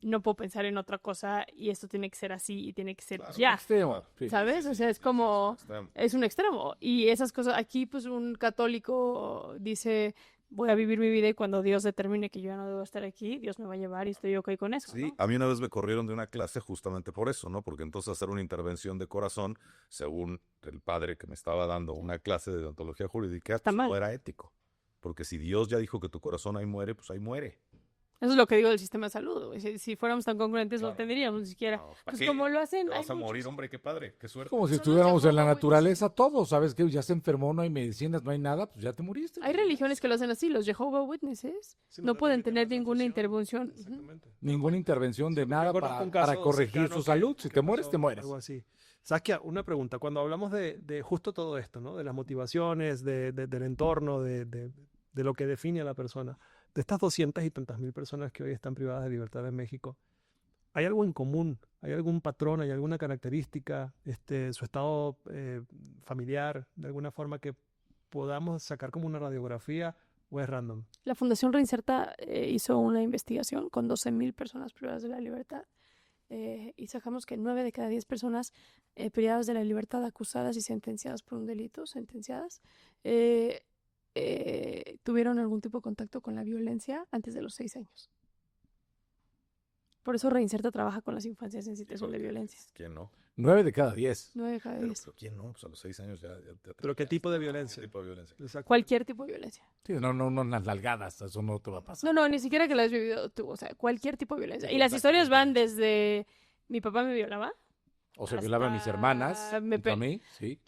no puedo pensar en otra cosa y esto tiene que ser así y tiene que ser Claro. ya, Extremo, sí. ¿sabes? O sea, es como... Está- Es un extremo. Y esas cosas, aquí pues un católico dice, voy a vivir mi vida y cuando Dios determine que yo ya no debo estar aquí, Dios me va a llevar y estoy ok con eso. Sí, ¿no? a mí una vez me corrieron de una clase justamente por eso, ¿no? Porque entonces hacer una intervención de corazón, según el padre que me estaba dando una clase de deontología jurídica, Está pues, mal. no era ético. Porque si Dios ya dijo que tu corazón ahí muere, pues ahí muere. Eso es lo que digo del sistema de salud. Güey. Si fuéramos tan congruentes, Claro. lo tendríamos ni siquiera. No, ¿para Pues qué? como lo hacen. Te vas hay a morir, muchos- hombre, qué padre, qué suerte. Como si Son los estuviéramos en la Jehová naturaleza todos, ¿sabes qué? Ya se enfermó, no hay medicinas, no hay nada, pues ya te moriste. Hay religiones que lo hacen así. Los Jehovah Witnesses Sí, no te pueden permiten tener la ninguna transfusión. intervención. Ujú. Exactamente. Ninguna intervención de Sí, nada yo conozco un caso para corregir cercano su que- salud. Si que te mueres, pasó te mueres. Algo así. Saskia, una pregunta. Cuando hablamos de justo todo esto, ¿no? De las motivaciones, del entorno, de lo que define a la persona, de estas 200 y tantas mil personas que hoy están privadas de libertad en México, ¿hay algo en común? ¿Hay algún patrón? ¿Hay alguna característica? Su estado familiar, de alguna forma que podamos sacar como una radiografía o es random? La Fundación Reinserta hizo una investigación con 12,000 personas privadas de la libertad y sacamos que 9 de cada 10 personas privadas de la libertad acusadas y sentenciadas por un delito, tuvieron algún tipo de contacto con la violencia antes de los 6 años. Por eso Reinserta trabaja con las infancias en situación de violencia. ¿Quién no? 9 de cada 10. 9 de cada Pero, 10. pero ¿quién no? Pues a los 6 años ya te ¿Pero qué tipo de violencia? ¿Qué tipo de violencia? Exacto. Cualquier tipo de violencia. Sí, no unas nalgadas, eso no te va a pasar. No, ni siquiera que la has vivido tú. O sea, cualquier tipo de violencia. Y las historias van desde mi papá me violaba, O se violaban mis hermanas, hasta junto a mí, sí.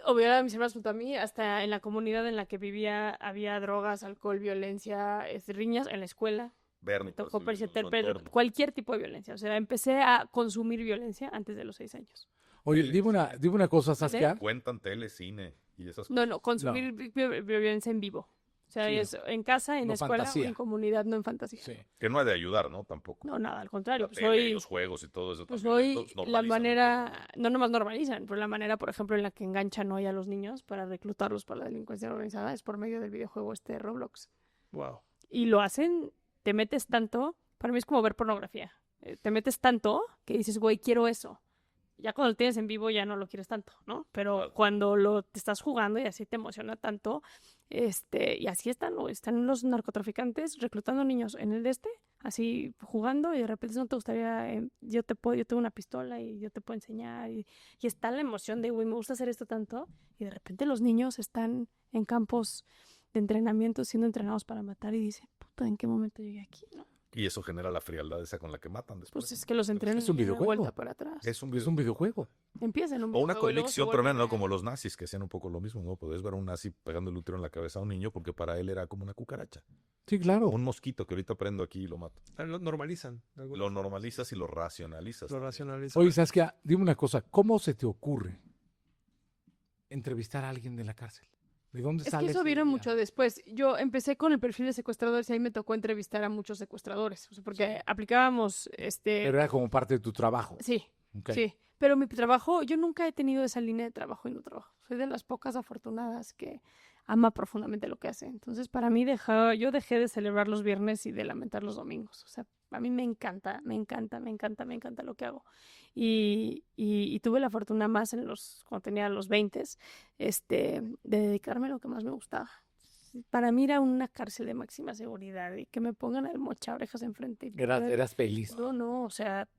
o violaba a mis hermanos junto a mí, hasta en la comunidad en la que vivía había drogas, alcohol, violencia, riñas en la escuela. Bernie, Me tocó pues, presentar su entorno. cualquier tipo de violencia. O sea, empecé a consumir violencia antes de los 6 años. Oye, dime una cosa, Saskia. Cuentan tele, cine y esas cosas. No, consumir violencia en vivo. O sea, Sí. es en casa, en No escuela fantasía. o en comunidad, no en fantasía. Sí. Que no ha de ayudar, ¿no? Tampoco. No, nada, al contrario. La Pues tele, hoy, los juegos y todo eso. pues también, hoy entonces la normalizan, ¿no? manera, no nomás normalizan, pero la manera, por ejemplo, en la que enganchan hoy a los niños para reclutarlos para la delincuencia organizada es por medio del videojuego Roblox. Wow. Y lo hacen, te metes tanto, para mí es como ver pornografía. Te metes tanto que dices, güey, quiero eso. Ya cuando lo tienes en vivo ya no lo quieres tanto, ¿no? Pero Claro. cuando te estás jugando y así te emociona tanto, y así están los narcotraficantes reclutando niños en el así jugando y de repente no te gustaría, yo tengo una pistola y yo te puedo enseñar y está la emoción de, güey, me gusta hacer esto tanto y de repente los niños están en campos de entrenamiento siendo entrenados para matar y dicen, puta, ¿en qué momento llegué aquí? ¿No? Y eso genera la frialdad esa con la que matan después. Pues es que los entrenan es un y dan videojuego. vuelta para atrás. Es un Es un videojuego. Empieza en un O una videojuego y luego se convicción vuelve- tremenda, ¿no? Como los nazis que hacían un poco lo mismo, ¿no? Podés ver a un nazi pegando el tiro en la cabeza a un niño porque para él era como una cucaracha. Sí, claro. O un mosquito que ahorita prendo aquí y lo mato. Lo normalizan. de alguna Lo forma. normalizas y lo racionalizas. Lo racionalizan. Oye, Saskia, dime una cosa. ¿Cómo se te ocurre entrevistar a alguien de la cárcel? ¿De dónde Es sale que eso esa vino idea? mucho después. Yo empecé con el perfil de secuestradores y ahí me tocó entrevistar a muchos secuestradores. O sea, porque aplicábamos, Pero era como parte de tu trabajo. sí, Ok. sí. Pero mi trabajo, yo nunca he tenido esa línea de trabajo y no trabajo. Soy de las pocas afortunadas que ama profundamente lo que hace. Entonces, para mí, yo dejé de celebrar los viernes y de lamentar los domingos. O sea, a mí me encanta, me encanta, me encanta, me encanta lo que hago. Y tuve la fortuna más cuando tenía los 20, de dedicarme a lo que más me gustaba. Para mí era una cárcel de máxima seguridad y que me pongan al mocha orejas enfrente. Y Eras feliz. no, o sea,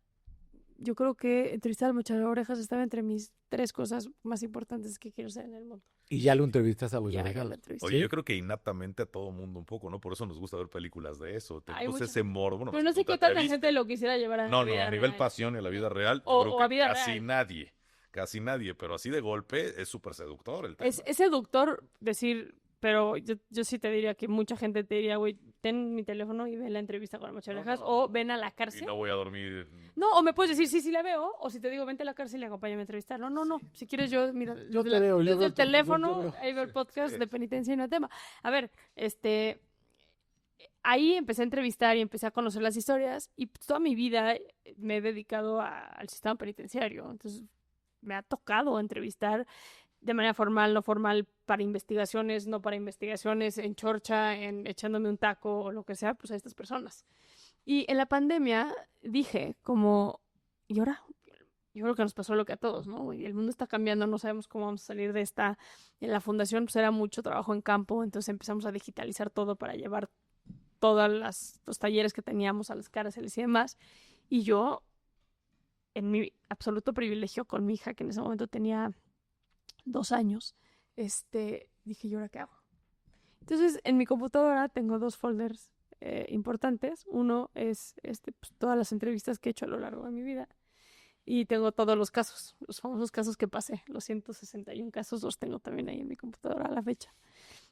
yo creo que entrevistar al mocha orejas estaba entre mis 3 cosas más importantes que quiero hacer en el mundo. Y ya lo entrevistas a Ya Boyaregas. lo entrevisté. Oye, yo creo que innatamente a todo mundo un poco, ¿no? Por eso nos gusta ver películas de eso. Hay Tenemos mucha ese morbo. Bueno, Pero no sé nunca qué te tanta viste. gente lo quisiera llevar a No, la no, vida a nivel real. pasión y a la vida real, O- yo creo o a que vida casi nadie, pero así de golpe es súper seductor el tema. Es seductor decir, pero yo sí te diría que mucha gente te diría, güey, ten mi teléfono y ve la entrevista con el mocha orejas, No. o ven a la Y cárcel. no voy a dormir. No, o me puedes decir, sí, sí la veo, o si te digo, vente a la cárcel y acompáñame a entrevistar. No, si quieres yo, mira, Yo desde te veo, yo desde veo el tu- yo te teléfono, veo. ahí veo el podcast Sí. de penitencia y no hay tema. A ver, ahí empecé a entrevistar y empecé a conocer las historias y toda mi vida me he dedicado al sistema penitenciario. Entonces, me ha tocado entrevistar de manera formal, no formal, para investigaciones, no para investigaciones, en chorcha, echándome un taco o lo que sea, pues a estas personas. Y en la pandemia dije como, ¿y ahora? Yo creo que nos pasó lo que a todos, ¿no? Y el mundo está cambiando, no sabemos cómo vamos a salir de esta. En la fundación pues era mucho trabajo en campo, entonces empezamos a digitalizar todo para llevar todos los talleres que teníamos a las cárceles y demás. Y yo, en mi absoluto privilegio con mi hija, que en ese momento tenía 2 años, dije, ¿y ahora qué hago? Entonces, en mi computadora tengo 2 folders importantes. Uno es pues, todas las entrevistas que he hecho a lo largo de mi vida. Y tengo todos los casos, los famosos casos que pasé. Los 161 casos los tengo también ahí en mi computadora a la fecha.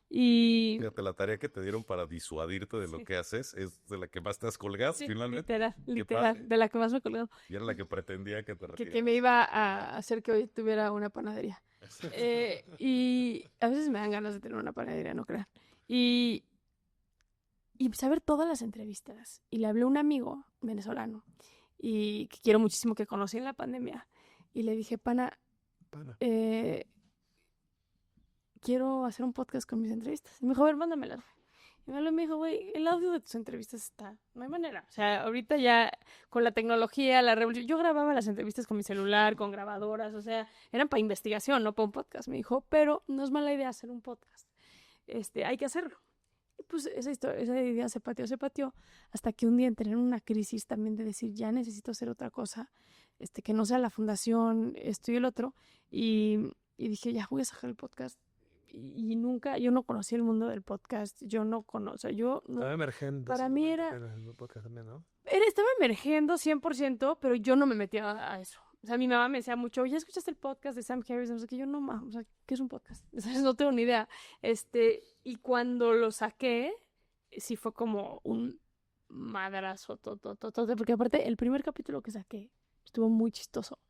Y Fíjate, la tarea que te dieron para disuadirte de lo Sí. que haces es de la que más te has colgado sí, finalmente. literal, padre. de la que más me he colgado. Y era la que pretendía que te Que retiraras. me iba a hacer que hoy tuviera una panadería. Y a veces me dan ganas de tener una panadería, no crean. Y empecé a ver todas las entrevistas. Y le hablé a un amigo venezolano y que quiero muchísimo, que conocí en la pandemia. Y le dije, pana, quiero hacer un podcast con mis entrevistas. Y me dijo, a ver, mándamelas. Y me habló y me dijo, güey, el audio de tus entrevistas está, no hay manera. O sea, ahorita ya con la tecnología, la revolución, yo grababa las entrevistas con mi celular, con grabadoras, o sea, eran para investigación, no para un podcast. Me dijo, pero no es mala idea hacer un podcast. Hay que hacerlo. Y pues esa idea se pateó, hasta que un día entré en una crisis también de decir, ya necesito hacer otra cosa, que no sea la fundación, esto y el otro. Y dije, ya voy a sacar el podcast. Y nunca, yo no conocí el mundo del podcast, yo no conozco, yo no, Estaba emergente. para mí era, El podcast también, ¿no? estaba emergiendo 100%, pero yo no me metía a eso. O sea, mi mamá me decía mucho, ¿ya escuchaste el podcast de Sam Harris? No sé qué, yo no, o sea, ¿qué es un podcast? O sea, no tengo ni idea. Y cuando lo saqué, sí fue como un madrazo, porque aparte, el primer capítulo que saqué estuvo muy chistoso,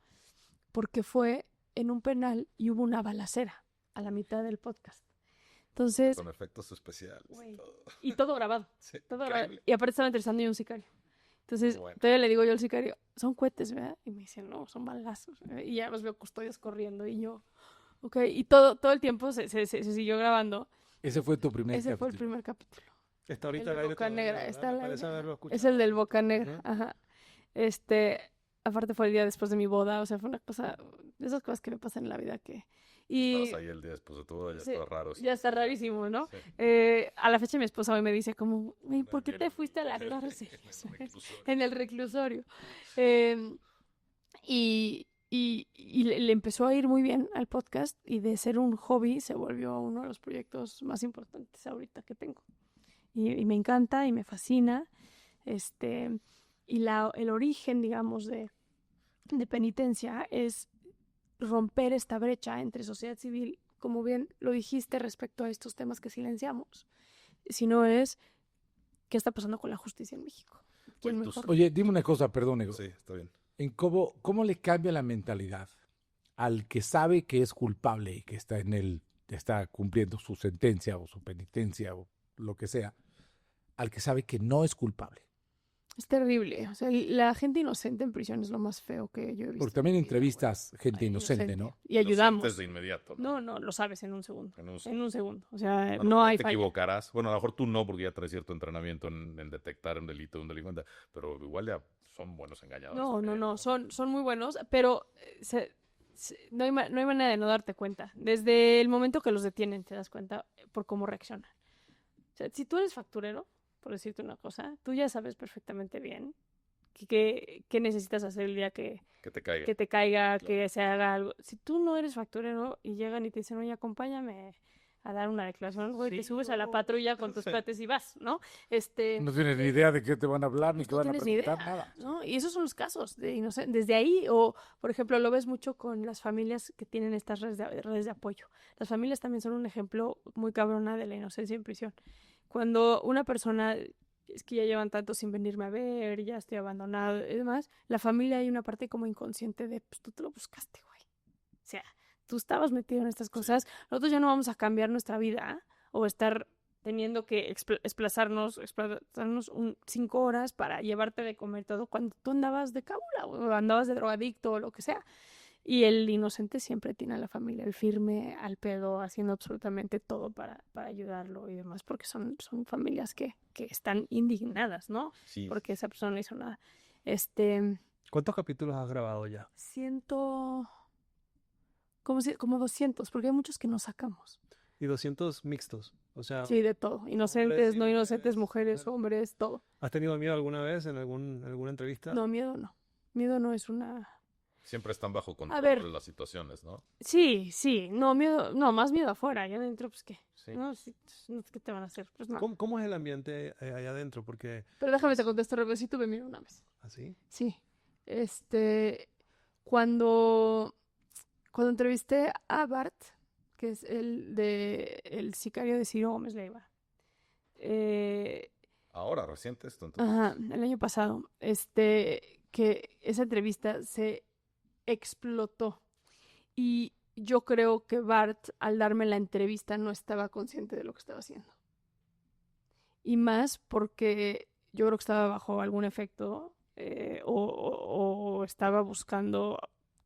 porque fue en un penal y hubo una balacera a la mitad del podcast. Entonces, Con efectos especiales. güey, Y todo. y todo grabado. Sí, Todo increíble. grabado. Y aparte estaba entrevistando yo a un sicario. Entonces, Bueno. todavía le digo yo al sicario, son cohetes, ¿verdad? Y me dice, no, son balazos. Y ya los veo custodios corriendo y yo, ok. Y todo el tiempo se siguió grabando. Ese fue tu primer Ese fue el capítulo. primer capítulo. Está ahorita El al de aire Boca todavía, Negra, ¿verdad? está al Me parece aire. haberlo escuchado. Es el del Boca Negra, Ujú. ajá. Aparte fue el día después de mi boda, o sea, fue una cosa, de esas cosas que me pasan en la vida que... Y Estabas ahí el día después de todo, ya sí, está raro. ya está rarísimo, ¿no? Sí. A la fecha mi esposa hoy me dice como, "Güey, ¿por qué te fuiste a la cárcel? En el reclusorio. Y le empezó a ir muy bien al podcast y de ser un hobby se volvió uno de los proyectos más importantes ahorita que tengo. Y me encanta y me fascina. Y el origen, digamos, de penitencia es romper esta brecha entre sociedad civil, como bien lo dijiste respecto a estos temas que silenciamos, sino es qué está pasando con la justicia en México. ¿Quién Oye, mejor? Oye, dime una cosa, perdón, Ego. Sí, está bien. ¿En cómo le cambia la mentalidad al que sabe que es culpable y que está en el está cumpliendo su sentencia o su penitencia o lo que sea, al que sabe que no es culpable. Es terrible. O sea, la gente inocente en prisión es lo más feo que yo he visto. Porque también en mi vida, entrevistas gente güey. inocente, ¿no? Y ayudamos. Lo sientes de inmediato, ¿no? No, lo sabes en un segundo. En un En un segundo. O sea, Bueno, no hay te falla. equivocarás. Bueno, a lo mejor tú no, porque ya traes cierto entrenamiento en detectar un delito de un delincuente, pero igual ya son buenos engañadores. No, también, son muy buenos, pero no hay manera de no darte cuenta. Desde el momento que los detienen te das cuenta por cómo reaccionan. O sea, si tú eres facturero, por decirte una cosa, tú ya sabes perfectamente bien qué necesitas hacer el día que Que te caiga. te caiga, Claro. que se haga algo. Si tú no eres facturero y llegan y te dicen, oye, acompáñame a dar una declaración, güey, te Sí, subes a la no. patrulla con tus cuates y vas, ¿no? No tienes ni idea de qué te van a hablar ni qué No van a tienes ni preguntar, idea, nada. ¿no? Y esos son los casos de desde ahí, o por ejemplo, lo ves mucho con las familias que tienen estas redes de apoyo. Las familias también son un ejemplo muy cabrona de la inocencia en prisión. Cuando una persona, es que ya llevan tanto sin venirme a ver, ya estoy abandonado y demás, la familia hay una parte como inconsciente de, pues tú te lo buscaste, güey. O sea, tú estabas metido en estas cosas, nosotros ya no vamos a cambiar nuestra vida o estar teniendo que desplazarnos 5 horas para llevarte de comer todo cuando tú andabas de cábula o andabas de drogadicto o lo que sea. Y el inocente siempre tiene a la familia, el firme, al pedo, haciendo absolutamente todo para ayudarlo y demás, porque son familias que están indignadas, ¿no? Sí. Porque esa persona no hizo nada. ¿Cuántos capítulos has grabado ya? Como 200, porque hay muchos que no sacamos. Y 200 mixtos. O sea, Sí, de todo. Inocentes, y no inocentes, mujeres, mujeres, hombres, todo. ¿has tenido miedo alguna vez en alguna entrevista? No, miedo no. Miedo no es una... Siempre están bajo A ver. control las situaciones, ¿no? Sí. No, miedo, no, más miedo afuera. Allá adentro, pues, ¿qué? Sí. No, ¿qué te van a hacer? Pues nada. ¿Cómo es el ambiente allá adentro? Porque, Pero déjame te contesto, Rebe, sí tuve miedo una vez. ¿así? Sí. Cuando entrevisté a Bart, que es el sicario de Ciro Gómez Leiva. Ahora, reciente esto, entonces. Ajá, el año pasado, que esa entrevista se explotó. Y yo creo que Bart, al darme la entrevista, no estaba consciente de lo que estaba haciendo. Y más porque yo creo que estaba bajo algún efecto o estaba buscando,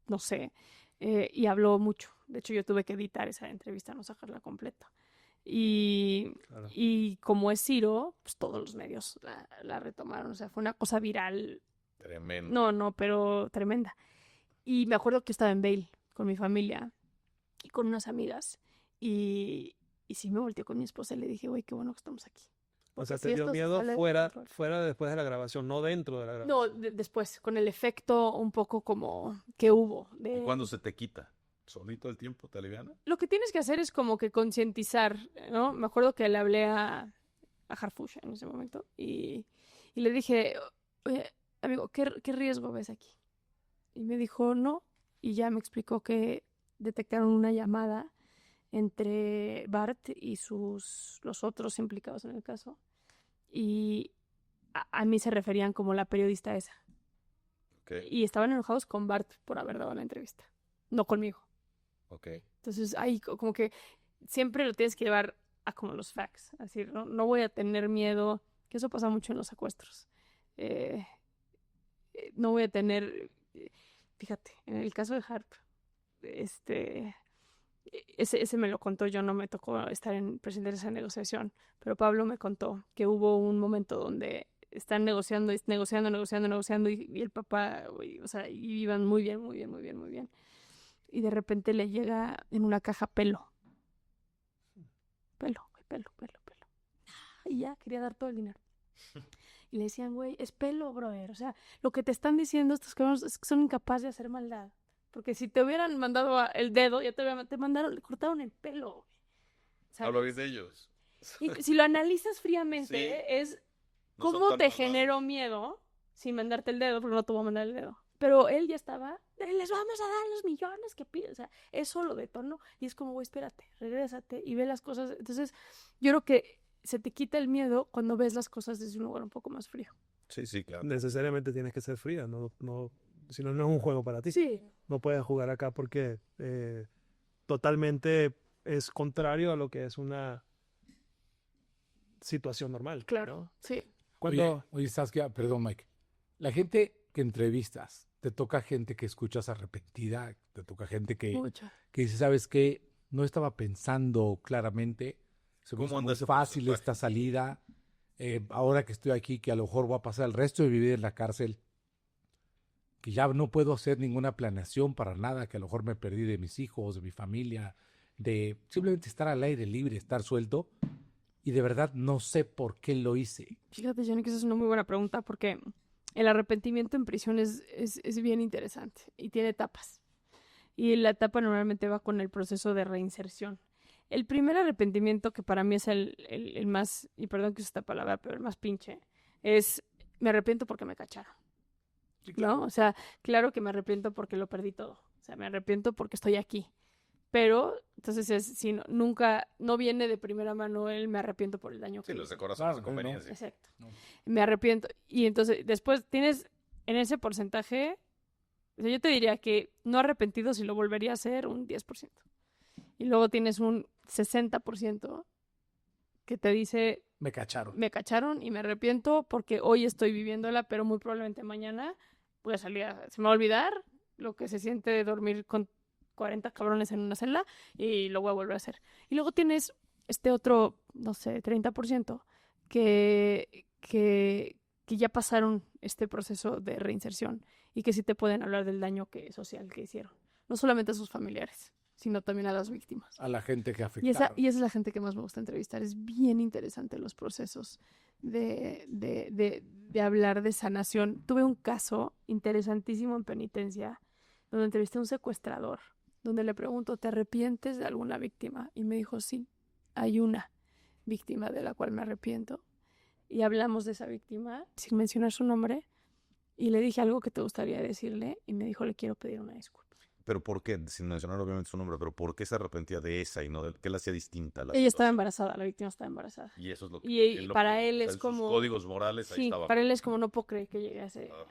no sé, y habló mucho. De hecho, yo tuve que editar esa entrevista, no sacarla completa. Claro. Y como es Ciro, pues todos los medios la retomaron. O sea, fue una cosa viral. Tremendo. No, pero tremenda. Y me acuerdo que estaba en Vail con mi familia y con unas amigas. Y sí me volteé con mi esposa y le dije, güey, qué bueno que estamos aquí. O sea, Porque si te dio esto se miedo sale de fuera control. después de la grabación, no dentro de la No, grabación. después, con el efecto un poco como que hubo. ¿Y cuándo se te quita? ¿Solito el tiempo te aliviana? Lo que tienes que hacer es como que concientizar, ¿no? Me acuerdo que le hablé a Harfush en ese momento y le dije, oye, amigo, ¿qué riesgo ves aquí? Y me dijo, no. Y ya me explicó que detectaron una llamada entre Bart y los otros implicados en el caso. Y a mí se referían como la periodista esa. Okay. Y estaban enojados con Bart por haber dado la entrevista, no conmigo. Okay. Entonces, ahí como que siempre lo tienes que llevar a como los facts. Así, no voy a tener miedo, que eso pasa mucho en los secuestros. No voy a tener... Fíjate, en el caso de Harp, ese me lo contó, yo no me tocó estar presente en esa negociación, pero Pablo me contó que hubo un momento donde están negociando y el papá, o sea, y iban muy bien. Y de repente le llega en una caja pelo. Y ya, quería dar todo el dinero. Y le decían, güey, es pelo, brother. O sea, lo que te están diciendo estos cabrones es que son incapaces de hacer maldad. Porque si te hubieran mandado el dedo, ya te mandaron, le cortaron el pelo, güey. Hablo bien de ellos. Y si lo analizas fríamente, Sí. Es No son cómo tan te malvados. generó miedo sin mandarte el dedo, porque no te voy a mandar el dedo. Pero él ya estaba, les vamos a dar los millones que piden. O sea, eso lo detonó. Y es como, güey, espérate, regrésate y ve las cosas. Entonces, yo creo que se te quita el miedo cuando ves las cosas desde un lugar un poco más frío. Sí, claro. Necesariamente tienes que ser fría, si no, no es un juego para ti. Sí. No puedes jugar acá porque totalmente es contrario a lo que es una situación normal. Claro, ¿no? sí. Oye, Saskia, perdón, Mike. La gente que entrevistas, te toca gente que escuchas arrepentida, te toca gente Mucho. que dice, ¿sabes qué? No estaba pensando claramente, se me ¿Cómo hizo anda muy ese fácil porcentaje? esta salida, ahora que estoy aquí, que a lo mejor voy a pasar el resto de mi vida en la cárcel, que ya no puedo hacer ninguna planeación para nada, que a lo mejor me perdí de mis hijos, de mi familia, de simplemente estar al aire libre, estar suelto, y de verdad no sé por qué lo hice. Fíjate, Johnny, que esa es una muy buena pregunta porque el arrepentimiento en prisión es bien interesante y tiene etapas. Y la etapa normalmente va con el proceso de reinserción. El primer arrepentimiento, que para mí es el más, y perdón que use esta palabra, pero el más pinche, es me arrepiento porque me cacharon. ¿No? O sea, claro que me arrepiento porque lo perdí todo. O sea, me arrepiento porque estoy aquí. Pero, entonces, si nunca, no viene de primera mano el me arrepiento por el daño que Sí, los de hice. corazón Claro, de conveniencia. Exacto. No. Me arrepiento. Y entonces, después tienes en ese porcentaje, o sea, yo te diría que no arrepentido si lo volvería a hacer un 10%. Y luego tienes un 60% que te dice, Me cacharon. me cacharon y me arrepiento porque hoy estoy viviéndola, pero muy probablemente mañana voy a salir se me va a olvidar lo que se siente de dormir con 40 cabrones en una celda y lo voy a volver a hacer. Y luego tienes este otro, no sé, 30% que ya pasaron este proceso de reinserción y que sí te pueden hablar del daño social que hicieron. No solamente a sus familiares, sino también a las víctimas. A la gente que Y afectaron. esa es la gente que más me gusta entrevistar. Es bien interesante los procesos de hablar de sanación. Tuve un caso interesantísimo en penitencia donde entrevisté a un secuestrador, donde le pregunto, ¿te arrepientes de alguna víctima? Y me dijo, sí, hay una víctima de la cual me arrepiento. Y hablamos de esa víctima sin mencionar su nombre y le dije algo que te gustaría decirle y me dijo, le quiero pedir una disculpa. ¿Pero por qué? Sin mencionar obviamente su nombre, pero ¿por qué se arrepentía de esa y no de qué la hacía distinta a la Ella estaba situación? embarazada, la víctima estaba embarazada. Y eso es lo que Y lo para que- él es en sus como... códigos morales ahí Sí, estaba. para él es como no puedo creer que llegue a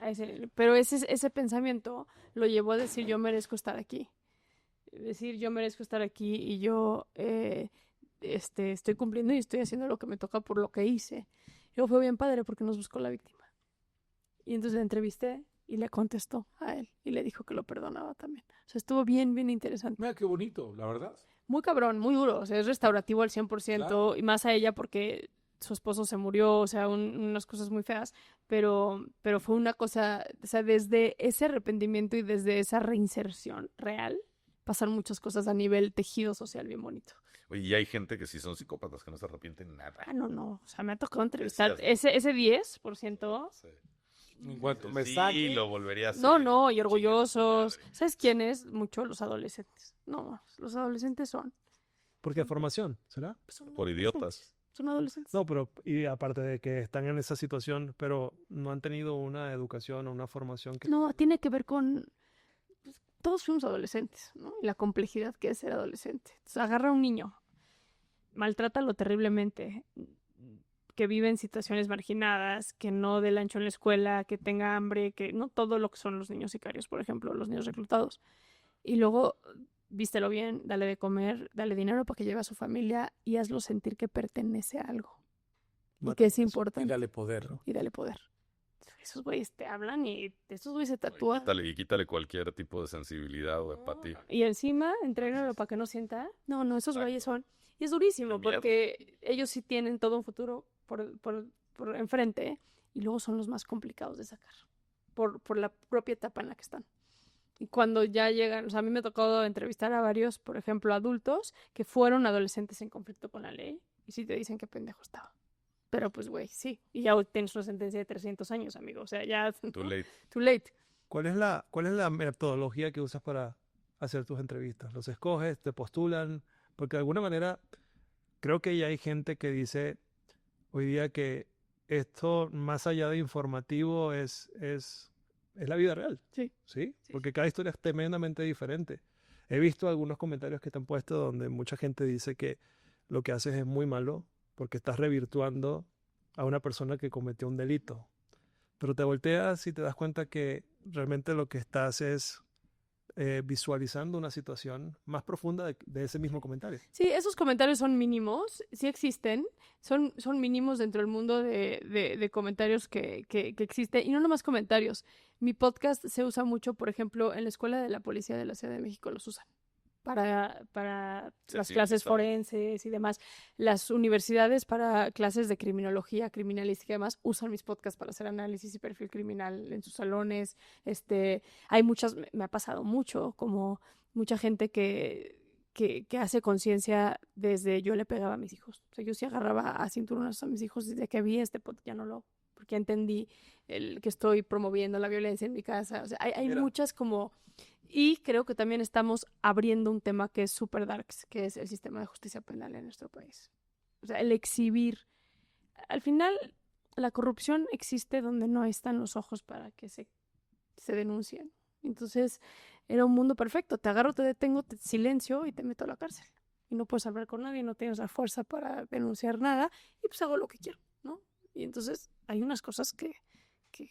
ese... Pero ese pensamiento lo llevó a decir yo merezco estar aquí. Decir yo merezco estar aquí y yo estoy cumpliendo y estoy haciendo lo que me toca por lo que hice. Y luego fue bien padre porque nos buscó la víctima. Y entonces la entrevisté y le contestó a él y le dijo que lo perdonaba también. O sea, estuvo bien, bien interesante. Mira qué bonito, la verdad. Muy cabrón, muy duro, o sea, es restaurativo al 100% Claro. y más a ella porque su esposo se murió, o sea, unas cosas muy feas, pero fue una cosa, o sea, desde ese arrepentimiento y desde esa reinserción real, pasan muchas cosas a nivel tejido social bien bonito. Oye, y hay gente que sí son psicópatas, que no se arrepienten nada. Ah, no, o sea, me ha tocado entrevistar Decías, ese 10%. Sí. En cuanto me Sí, saque, lo volvería a hacer. No, y Chingue su orgullosos. madre. ¿Sabes quiénes? Mucho los adolescentes. No, los adolescentes son Porque formación, ¿será? Por idiotas. Son adolescentes. No, pero y aparte de que están en esa situación, pero no han tenido una educación o una formación que... No, tiene que ver con... pues, todos fuimos adolescentes, ¿no? Y la complejidad que es ser adolescente. Entonces, agarra a un niño, maltrátalo terriblemente, que vive en situaciones marginadas, que no dé el ancho en la escuela, que tenga hambre, que no todo lo que son los niños sicarios, por ejemplo, los niños reclutados. Y luego, vístelo bien, dale de comer, dale dinero para que lleve a su familia y hazlo sentir que pertenece a algo. Y que es Eso. importante. y dale poder. Y dale poder. Esos güeyes te hablan y esos güeyes se Y tatúan. quítale cualquier tipo de sensibilidad o empatía. Y encima, entrégalo para que no sienta. No, esos Exacto. güeyes son. Y es durísimo El miedo. porque ellos sí tienen todo un futuro por enfrente y luego son los más complicados de sacar por la propia etapa en la que están. Y cuando ya llegan, o sea, a mí me tocó entrevistar a varios, por ejemplo, adultos que fueron adolescentes en conflicto con la ley y sí te dicen qué pendejo estaba. Pero pues, güey, sí. Y ya tienes una sentencia de 300 años, amigo. O sea, ya... Too late. Too late. ¿Cuál es la metodología que usas para hacer tus entrevistas? ¿Los escoges? ¿Te postulan? Porque de alguna manera creo que ya hay gente que dice hoy día que esto, más allá de informativo, es la vida real. Sí. ¿Sí? Sí, Porque cada historia es tremendamente diferente. He visto algunos comentarios que te han puesto donde mucha gente dice que lo que haces es muy malo porque estás revirtuando a una persona que cometió un delito. Pero te volteas y te das cuenta que realmente lo que estás es visualizando una situación más profunda de ese mismo comentario. Sí, esos comentarios son mínimos, sí existen, son mínimos dentro del mundo de comentarios que existe. Y no nomás comentarios. Mi podcast se usa mucho, por ejemplo, en la Escuela de la Policía de la Ciudad de México los usan para las clases forenses y demás. Las universidades para clases de criminología, criminalística y demás usan mis podcasts para hacer análisis y perfil criminal en sus salones. Hay muchas, me ha pasado mucho, como mucha gente que hace conciencia desde yo le pegaba a mis hijos. O sea, yo sí agarraba a cinturones a mis hijos desde que vi este podcast, ya no lo, porque entendí que estoy promoviendo la violencia en mi casa. O sea, hay muchas como... Y creo que también estamos abriendo un tema que es súper darks, que es el sistema de justicia penal en nuestro país. O sea, el exhibir. Al final, la corrupción existe donde no están los ojos para que se denuncien. Entonces, era un mundo perfecto. Te agarro, te detengo, te silencio y te meto a la cárcel. Y no puedes hablar con nadie, no tienes la fuerza para denunciar nada y pues hago lo que quiero, ¿no? Y entonces hay unas cosas que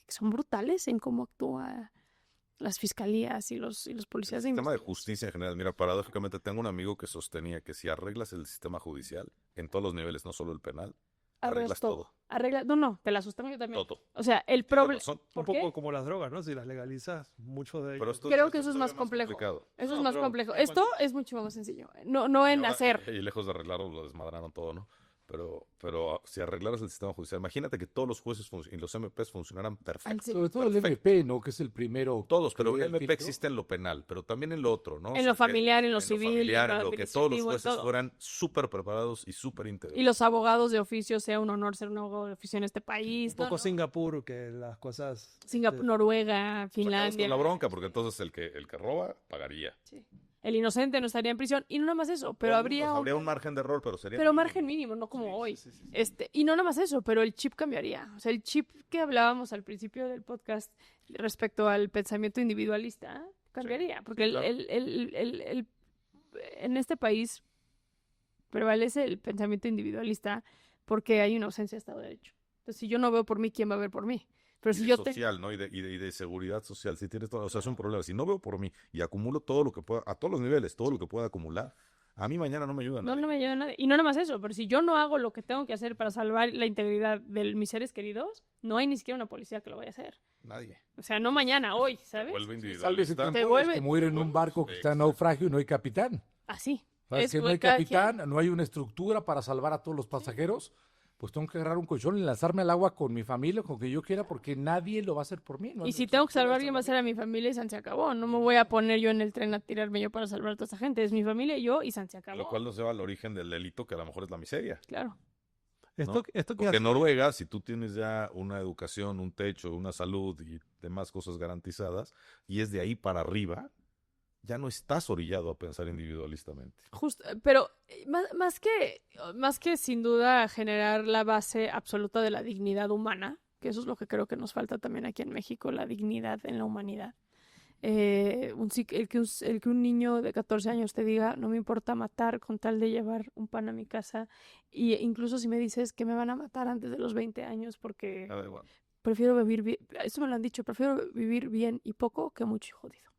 son brutales en cómo actúa las fiscalías y los policías. El sistema de justicia en general. Mira, paradójicamente tengo un amigo que sostenía que si arreglas el sistema judicial en todos los niveles, no solo el penal, arreglas todo. No, te la sostengo yo también. Todo. O sea, el problema... Un poco como las drogas, ¿no? Si las legalizas, mucho de ello. Creo que eso es más complejo. Eso es más complejo. Esto es mucho más sencillo. No en hacer. Y lejos de arreglarlo, lo desmadraron todo, ¿no? Pero si arreglaras el sistema judicial, imagínate que todos los jueces y los MPs funcionaran perfecto. Sobre todo el MP, ¿no? Que es el primero. Todos, pero el MP existe en lo penal, pero también en lo otro, ¿no? En lo familiar, en lo civil, en lo que todos los jueces fueran súper preparados y súper íntegros. Y los abogados de oficio, sea un honor ser un abogado de oficio en este país. Un poco Singapur, que las cosas... Noruega, Finlandia. Con la bronca, porque entonces el que roba pagaría. Sí. El inocente no estaría en prisión. Y no nada más eso, pero habría un margen de error, pero sería... Pero margen mínimo, no como hoy. Sí. Y no nada más eso, pero el chip cambiaría. O sea, el chip que hablábamos al principio del podcast respecto al pensamiento individualista cambiaría. Porque claro. en este país prevalece el pensamiento individualista porque hay una ausencia de Estado de Derecho. Entonces, si yo no veo por mí, ¿quién va a ver por mí? Pero si yo social, ¿no? Y de seguridad social. Si tienes todo, o sea, es un problema. Si no veo por mí y acumulo todo lo que pueda, a todos los niveles, todo lo que pueda acumular, a mí mañana no me ayuda nadie. No me ayuda nadie. Y no nada más eso, pero si yo no hago lo que tengo que hacer para salvar la integridad de mis seres queridos, no hay ni siquiera una policía que lo vaya a hacer. Nadie. O sea, no mañana, hoy, ¿sabes? Te vuelve individualista. Te vuelve... como ir en un barco que está en naufragio y no hay capitán. Así. Es que no hay capitán, no hay una estructura para salvar a todos los pasajeros. Pues tengo que agarrar un colchón y lanzarme al agua con mi familia, con quien yo quiera, porque nadie lo va a hacer por mí. Y si tengo que salvar a alguien, va a ser a mi familia y se acabó. No me voy a poner yo en el tren a tirarme yo para salvar a toda esa gente. Es mi familia, yo y se acabó. Lo cual nos lleva al origen del delito, que a lo mejor es la miseria. Claro. ¿No? Porque en Noruega, si tú tienes ya una educación, un techo, una salud y demás cosas garantizadas, y es de ahí para arriba, ya no estás orillado a pensar individualistamente. Justo, pero más que sin duda generar la base absoluta de la dignidad humana, que eso es lo que creo que nos falta también aquí en México, la dignidad en la humanidad. El que un niño de 14 años te diga, no me importa matar con tal de llevar un pan a mi casa, y incluso si me dices que me van a matar antes de los 20 años porque prefiero vivir bien, eso me lo han dicho, prefiero vivir bien y poco que mucho y jodido.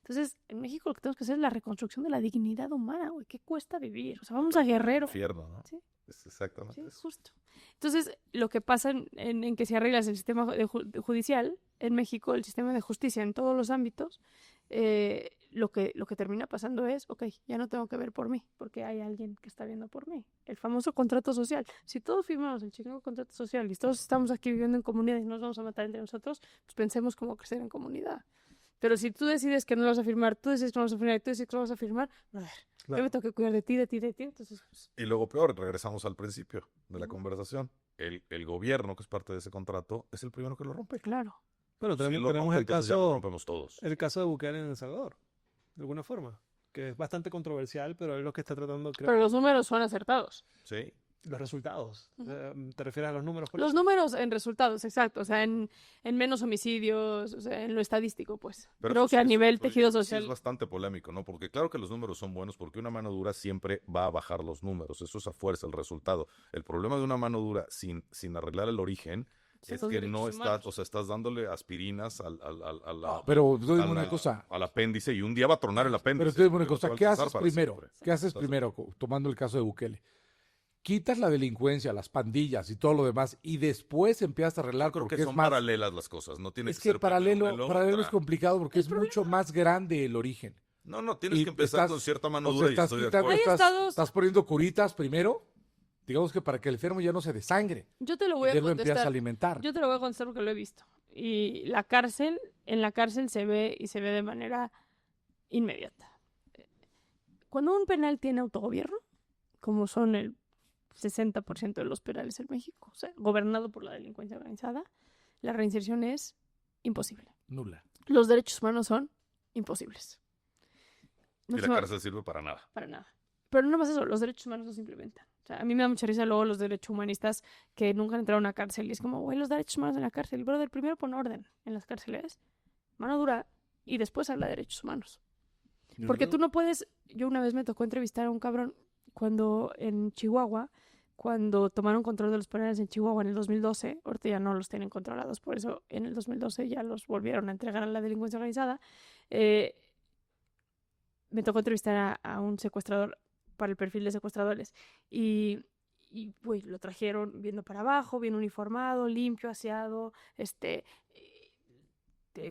Entonces, en México lo que tenemos que hacer es la reconstrucción de la dignidad humana, güey. ¿Qué cuesta vivir? O sea, vamos a Guerrero. Infierno, ¿no? Sí. Es exactamente sí, eso. Justo. Entonces, lo que pasa en que si arreglas el sistema judicial, en México, el sistema de justicia en todos los ámbitos, lo que termina pasando es, ok, ya no tengo que ver por mí, porque hay alguien que está viendo por mí. El famoso contrato social. Si todos firmamos el chingado contrato social y todos estamos aquí viviendo en comunidad y nos vamos a matar entre nosotros, pues pensemos cómo crecer en comunidad. Pero si tú decides que no lo vas a firmar, tú decides que no lo vas a firmar, tú decides que lo vas a firmar, a ver, yo me tengo que cuidar de ti, entonces... Pues... Y luego peor, regresamos al principio de la conversación. El gobierno, que es parte de ese contrato, es el primero que lo rompe. Claro. Bueno, si tenemos el caso... lo rompemos todos. El caso de Bukele en El Salvador, de alguna forma, que es bastante controversial, pero es lo que está tratando... Pero los números son acertados. Sí. Los resultados. ¿Te refieres a los números? Los números en resultados, exacto. O sea, en menos homicidios, o sea, en lo estadístico, pues. Pero creo que a nivel tejido social... Sí es bastante polémico, ¿no? Porque claro que los números son buenos, porque una mano dura siempre va a bajar los números. Eso es a fuerza el resultado. El problema de una mano dura sin arreglar el origen Es los que derechos no humanos. estás, o sea, estás dándole aspirinas Pero te digo una al- cosa. al apéndice y un día va a tronar el apéndice. Pero te digo una pero cosa. te va a ¿Qué alcanzar haces para primero? siempre. ¿Qué haces primero? Tomando el caso de Bukele. Quitas la delincuencia, las pandillas y todo lo demás y después empiezas a arreglar Yo creo porque que es son más... paralelas las cosas, no tiene Es que que ser primero paralelo es otra. complicado porque es mucho más grande el origen. No, tienes Y que empezar estás- con cierta mano o sea, dura y estás estoy de quitando- acuerdo. Hay estás- estados- estás poniendo curitas primero, digamos que para que el enfermo ya no se desangre Yo te lo y voy a de lo empiezas a contestar. alimentar. Yo te lo voy a contestar porque lo he visto. Y en la cárcel se ve y se ve de manera inmediata. Cuando un penal tiene autogobierno, como son el 60% de los penales en México, o sea, gobernado por la delincuencia organizada, la reinserción es imposible. Nula. Los derechos humanos son imposibles. No Y se la va- cárcel sirve para nada. para nada. Pero no más eso, los derechos humanos no se implementan. O sea, a mí me da mucha risa luego los derechos humanistas que nunca han entrado a una cárcel y es como, güey, los derechos humanos en la cárcel. Brother, primero pon orden en las cárceles, mano dura, y después habla de derechos humanos. Porque tú no puedes... Yo una vez me tocó entrevistar a un cabrón en Chihuahua, cuando tomaron control de los penales en Chihuahua en el 2012, ahorita ya no los tienen controlados, por eso en el 2012 ya los volvieron a entregar a la delincuencia organizada. Me tocó entrevistar a un secuestrador para el perfil de secuestradores y pues lo trajeron viendo para abajo, bien uniformado, limpio, aseado,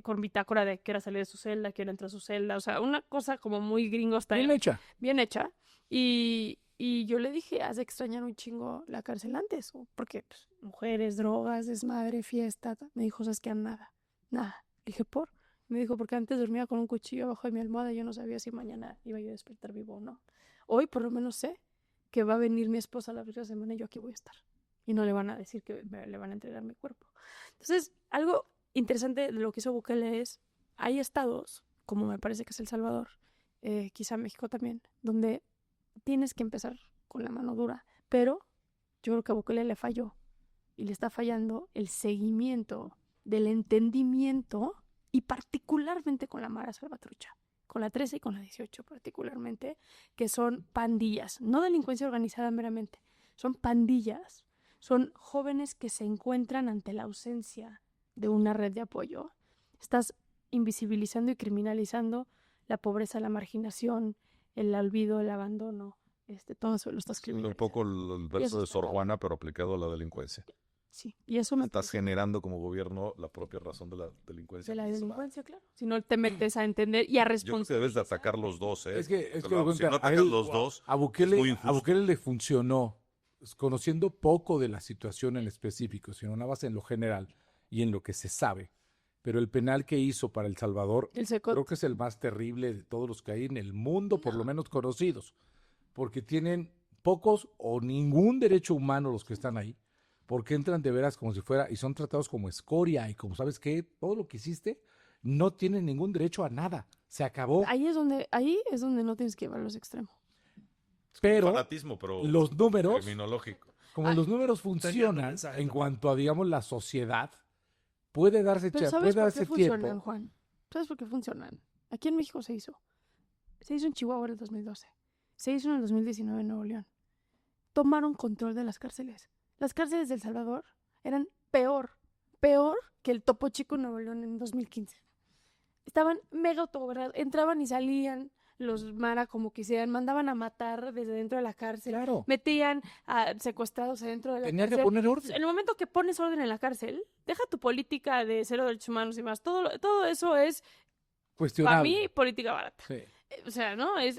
con bitácora de qué hora salir de su celda, qué hora entró a su celda, o sea, una cosa como muy gringo Bien hecha. bien hecha. Y yo le dije, has de extrañar un chingo la cárcel antes, porque pues, mujeres, drogas, desmadre, fiesta. Me dijo, ¿sabes qué? Nada. Le dije, ¿por? Me dijo, porque antes dormía con un cuchillo abajo de mi almohada y yo no sabía si mañana iba yo a despertar vivo o no. Hoy por lo menos sé que va a venir mi esposa la próxima semana y yo aquí voy a estar. Y no le van a decir que le van a entregar mi cuerpo. Entonces, algo interesante de lo que hizo Bukele es, hay estados, como me parece que es El Salvador, quizá México también, donde tienes que empezar con la mano dura, pero yo creo que a Bukele le falló y le está fallando el seguimiento del entendimiento y particularmente con la Mara Salvatrucha, con la 13 y con la 18 particularmente, que son pandillas, no delincuencia organizada meramente, son pandillas, son jóvenes que se encuentran ante la ausencia de una red de apoyo. Estás invisibilizando y criminalizando la pobreza, la marginación, el olvido, el abandono, todo eso lo estás Un criminalizando. poco el verso de Sor Juana, pero aplicado a la delincuencia. Sí, y eso me Estás parece generando como gobierno la propia razón de la delincuencia. de la misma. delincuencia, claro. Si no te metes a entender y a Yo creo que responsabilizar. debes de atacar los dos, ¿eh? Es que Si doy no cuenta, a atacas él- los dos, a es muy Bukele injusto. le funcionó, conociendo poco de la situación en específico, sino nada más en lo general y en lo que se sabe. Pero el penal que hizo para El Salvador El secot. creo que es el más terrible de todos los que hay en el mundo, por lo menos conocidos, porque tienen pocos o ningún derecho humano los que están ahí, porque entran de veras como si fuera, y son tratados como escoria, y como sabes que todo lo que hiciste no tienen ningún derecho a nada, se acabó. Ahí es donde no tienes que llevar los extremos. Pero Fanatismo, pero los números, terminológico. como los números funcionan mensaje en también. cuanto a, digamos, la sociedad, puede darse, Pero puede ¿sabes por darse qué funcionan, tiempo. Juan? ¿Sabes por qué funcionan? Aquí en México se hizo. Se hizo en Chihuahua en el 2012. Se hizo en el 2019 en Nuevo León. Tomaron control de las cárceles. Las cárceles de El Salvador eran peor que el Topo Chico en Nuevo León en 2015. Estaban mega autogobernados. Entraban y salían los Mara como quisieran. Mandaban a matar desde dentro de la cárcel. Claro, Metían a secuestrados adentro de la tenía cárcel. que poner En orden. el momento que pones orden en la cárcel, deja tu política de cero derechos humanos y más. Todo eso es, para Cuestionable. mí, política barata. Sí. O sea, ¿no? Es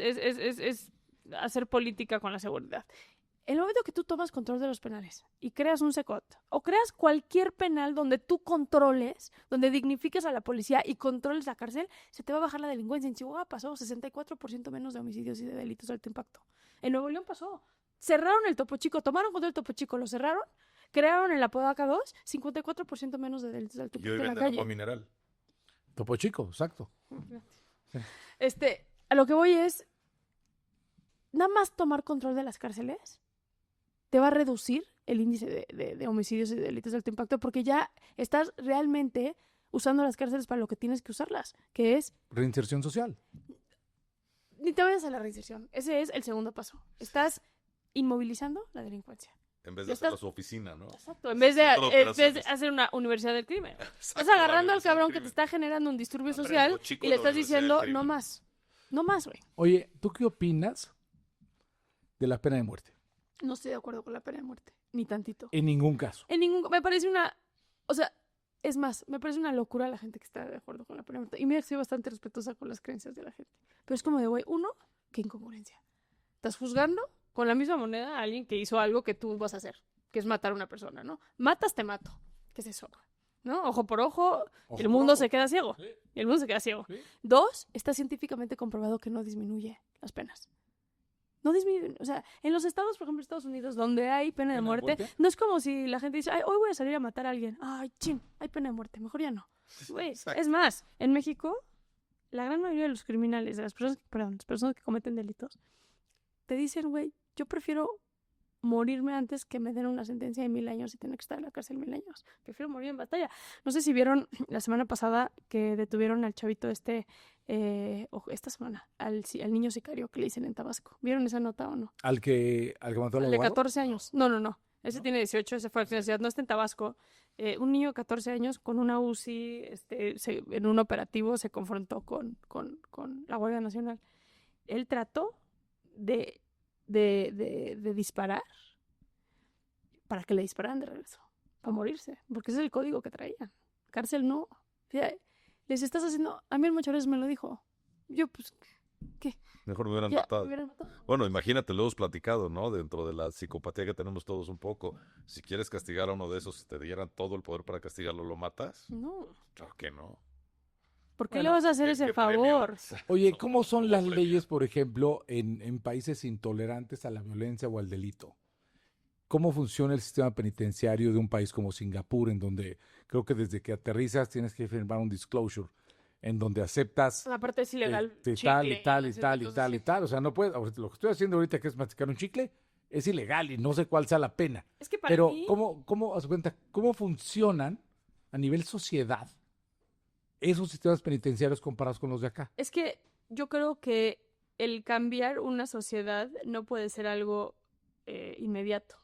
hacer política con la seguridad. En el momento que tú tomas control de los penales y creas un SECOT o creas cualquier penal donde tú controles, donde dignifiques a la policía y controles la cárcel, se te va a bajar la delincuencia. En Chihuahua pasó 64% menos de homicidios y de delitos de alto impacto. En Nuevo León pasó. Cerraron el Topo Chico, tomaron control del Topo Chico, lo cerraron, crearon el Apodaca 2, 54% menos de delitos de alto Y hoy impacto en la venden agua calle. mineral. Topo Chico, exacto. A lo que voy es, nada más tomar control de las cárceles te va a reducir el índice de homicidios y de delitos de alto impacto porque ya estás realmente usando las cárceles para lo que tienes que usarlas, que es, Reinserción social. ni te vayas a la reinserción. Ese es el segundo paso. Estás inmovilizando la delincuencia. En vez de hacerlo a su oficina, ¿no? Exacto, en vez de operaciones. hacer una universidad del crimen. Exacto, Estás agarrando la al cabrón universidad que te está generando un disturbio Aprendo, social chico, y le la estás universidad del diciendo, crimen. no más. No más, güey. Oye, ¿tú qué opinas de la pena de muerte? No estoy de acuerdo con la pena de muerte, ni tantito. En ningún caso. Me parece o sea, es más, me parece una locura la gente que está de acuerdo con la pena de muerte. Y mira que soy bastante respetuosa con las creencias de la gente. Pero es como de, güey, uno, qué incongruencia. Estás juzgando con la misma moneda a alguien que hizo algo que tú vas a hacer, que es matar a una persona, ¿no? Matas, te mato. ¿Qué es eso? ¿No? Ojo por ojo, Ojo el por mundo ojo. se queda ciego. Sí. Y el mundo se queda ciego. Sí. 2, está científicamente comprobado que no disminuye las penas. No disminuye. O sea, en los estados, por ejemplo, Estados Unidos, donde hay pena de muerte, no es como si la gente dice, ay, hoy voy a salir a matar a alguien. Ay, chin, hay pena de muerte, mejor ya no. Güey, Exacto. es más, en México, la gran mayoría de los criminales, de las personas que cometen delitos, te dicen, güey, yo prefiero morirme antes que me den una sentencia de 1000 años y tener que estar en la cárcel 1000 años. Prefiero morir en batalla. No sé si vieron la semana pasada que detuvieron al chavito esta semana, al niño sicario que le dicen en Tabasco. ¿Vieron esa nota o no? ¿Al que mató al El de abogado? 14 años. No. Ese tiene 18, ese fue a la universidad, no está en Tabasco. Un niño de 14 años con una UCI, en un operativo se confrontó con la Guardia Nacional. Él trató de disparar para que le dispararan de regreso, para morirse, porque ese es el código que traían. Cárcel no. O sea, les estás haciendo... A mí el muchas veces me lo dijo. Yo, pues, ¿qué? Mejor me hubieran Ya, matado. me hubieran matado. Bueno, imagínate, lo hemos platicado, ¿no? Dentro de la psicopatía que tenemos todos un poco. Si quieres castigar a uno de esos, si te dieran todo el poder para castigarlo, ¿lo matas? No. Claro que no. ¿Por qué Bueno, le vas a hacer ese ¿Qué favor? premio? Oye, ¿cómo son las leyes, por ejemplo, en países intolerantes a la violencia o al delito? ¿Cómo funciona el sistema penitenciario de un país como Singapur, en donde creo que desde que aterrizas tienes que firmar un disclosure, en donde aceptas Aparte es ilegal. tal y chicle, tal y ese tal y tipo, tal sí. y tal? O sea, no puedes, lo que estoy haciendo ahorita, que es masticar un chicle, es ilegal y no sé cuál sea la pena. Es que para Pero, mí... ¿cómo, haz cuenta, cómo funcionan a nivel sociedad esos sistemas penitenciarios comparados con los de acá? Es que yo creo que el cambiar una sociedad no puede ser algo inmediato.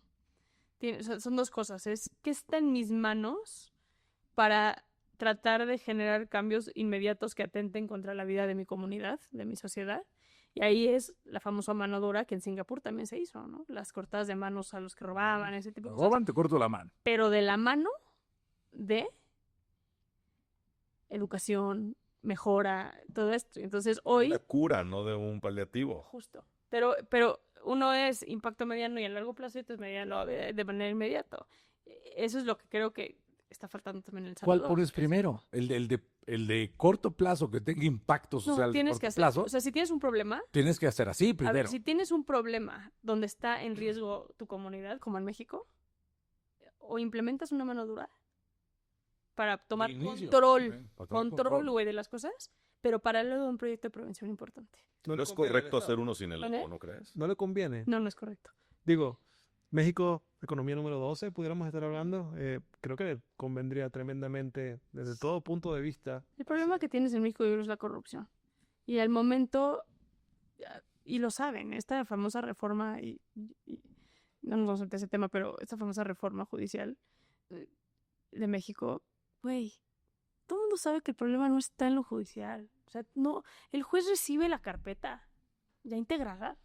O sea, son dos cosas. Es que está en mis manos para tratar de generar cambios inmediatos que atenten contra la vida de mi comunidad, de mi sociedad. Y ahí es la famosa mano dura que en Singapur también se hizo, ¿no? Las cortadas de manos a los que robaban, ese tipo de cosas. Roban, te corto la mano. Pero de la mano de educación, mejora, todo esto. Entonces hoy, Una cura, no de un paliativo. justo, pero uno es impacto mediano y a largo plazo y otro es mediano de manera inmediata. Eso es lo que creo que está faltando también en El ¿Cuál Salvador. pones primero? ¿El de corto plazo que tenga impacto No, social de tienes corto que hacer, plazo? o sea, si tienes un problema, Tienes que hacer así a ver, primero. si tienes un problema donde está en riesgo tu comunidad, como en México, o implementas una mano dura para tomar De inicio. control, Sí, para tomar control, güey, de las cosas, pero paralelo a un proyecto de prevención importante. No le es conviene al correcto Estado. hacer uno sin el ¿Vale? otro, ¿no crees? No le conviene. No es correcto. Digo, México, economía número 12, pudiéramos estar hablando. Creo que le convendría tremendamente desde todo punto de vista. El problema que tienes en México, yo creo, es la corrupción. Y al momento, y lo saben, esta famosa reforma, no nos vamos a meter ese tema, pero esta famosa reforma judicial de México, güey, todo el mundo sabe que el problema no está en lo judicial. O sea, no, el juez recibe la carpeta ya integrada.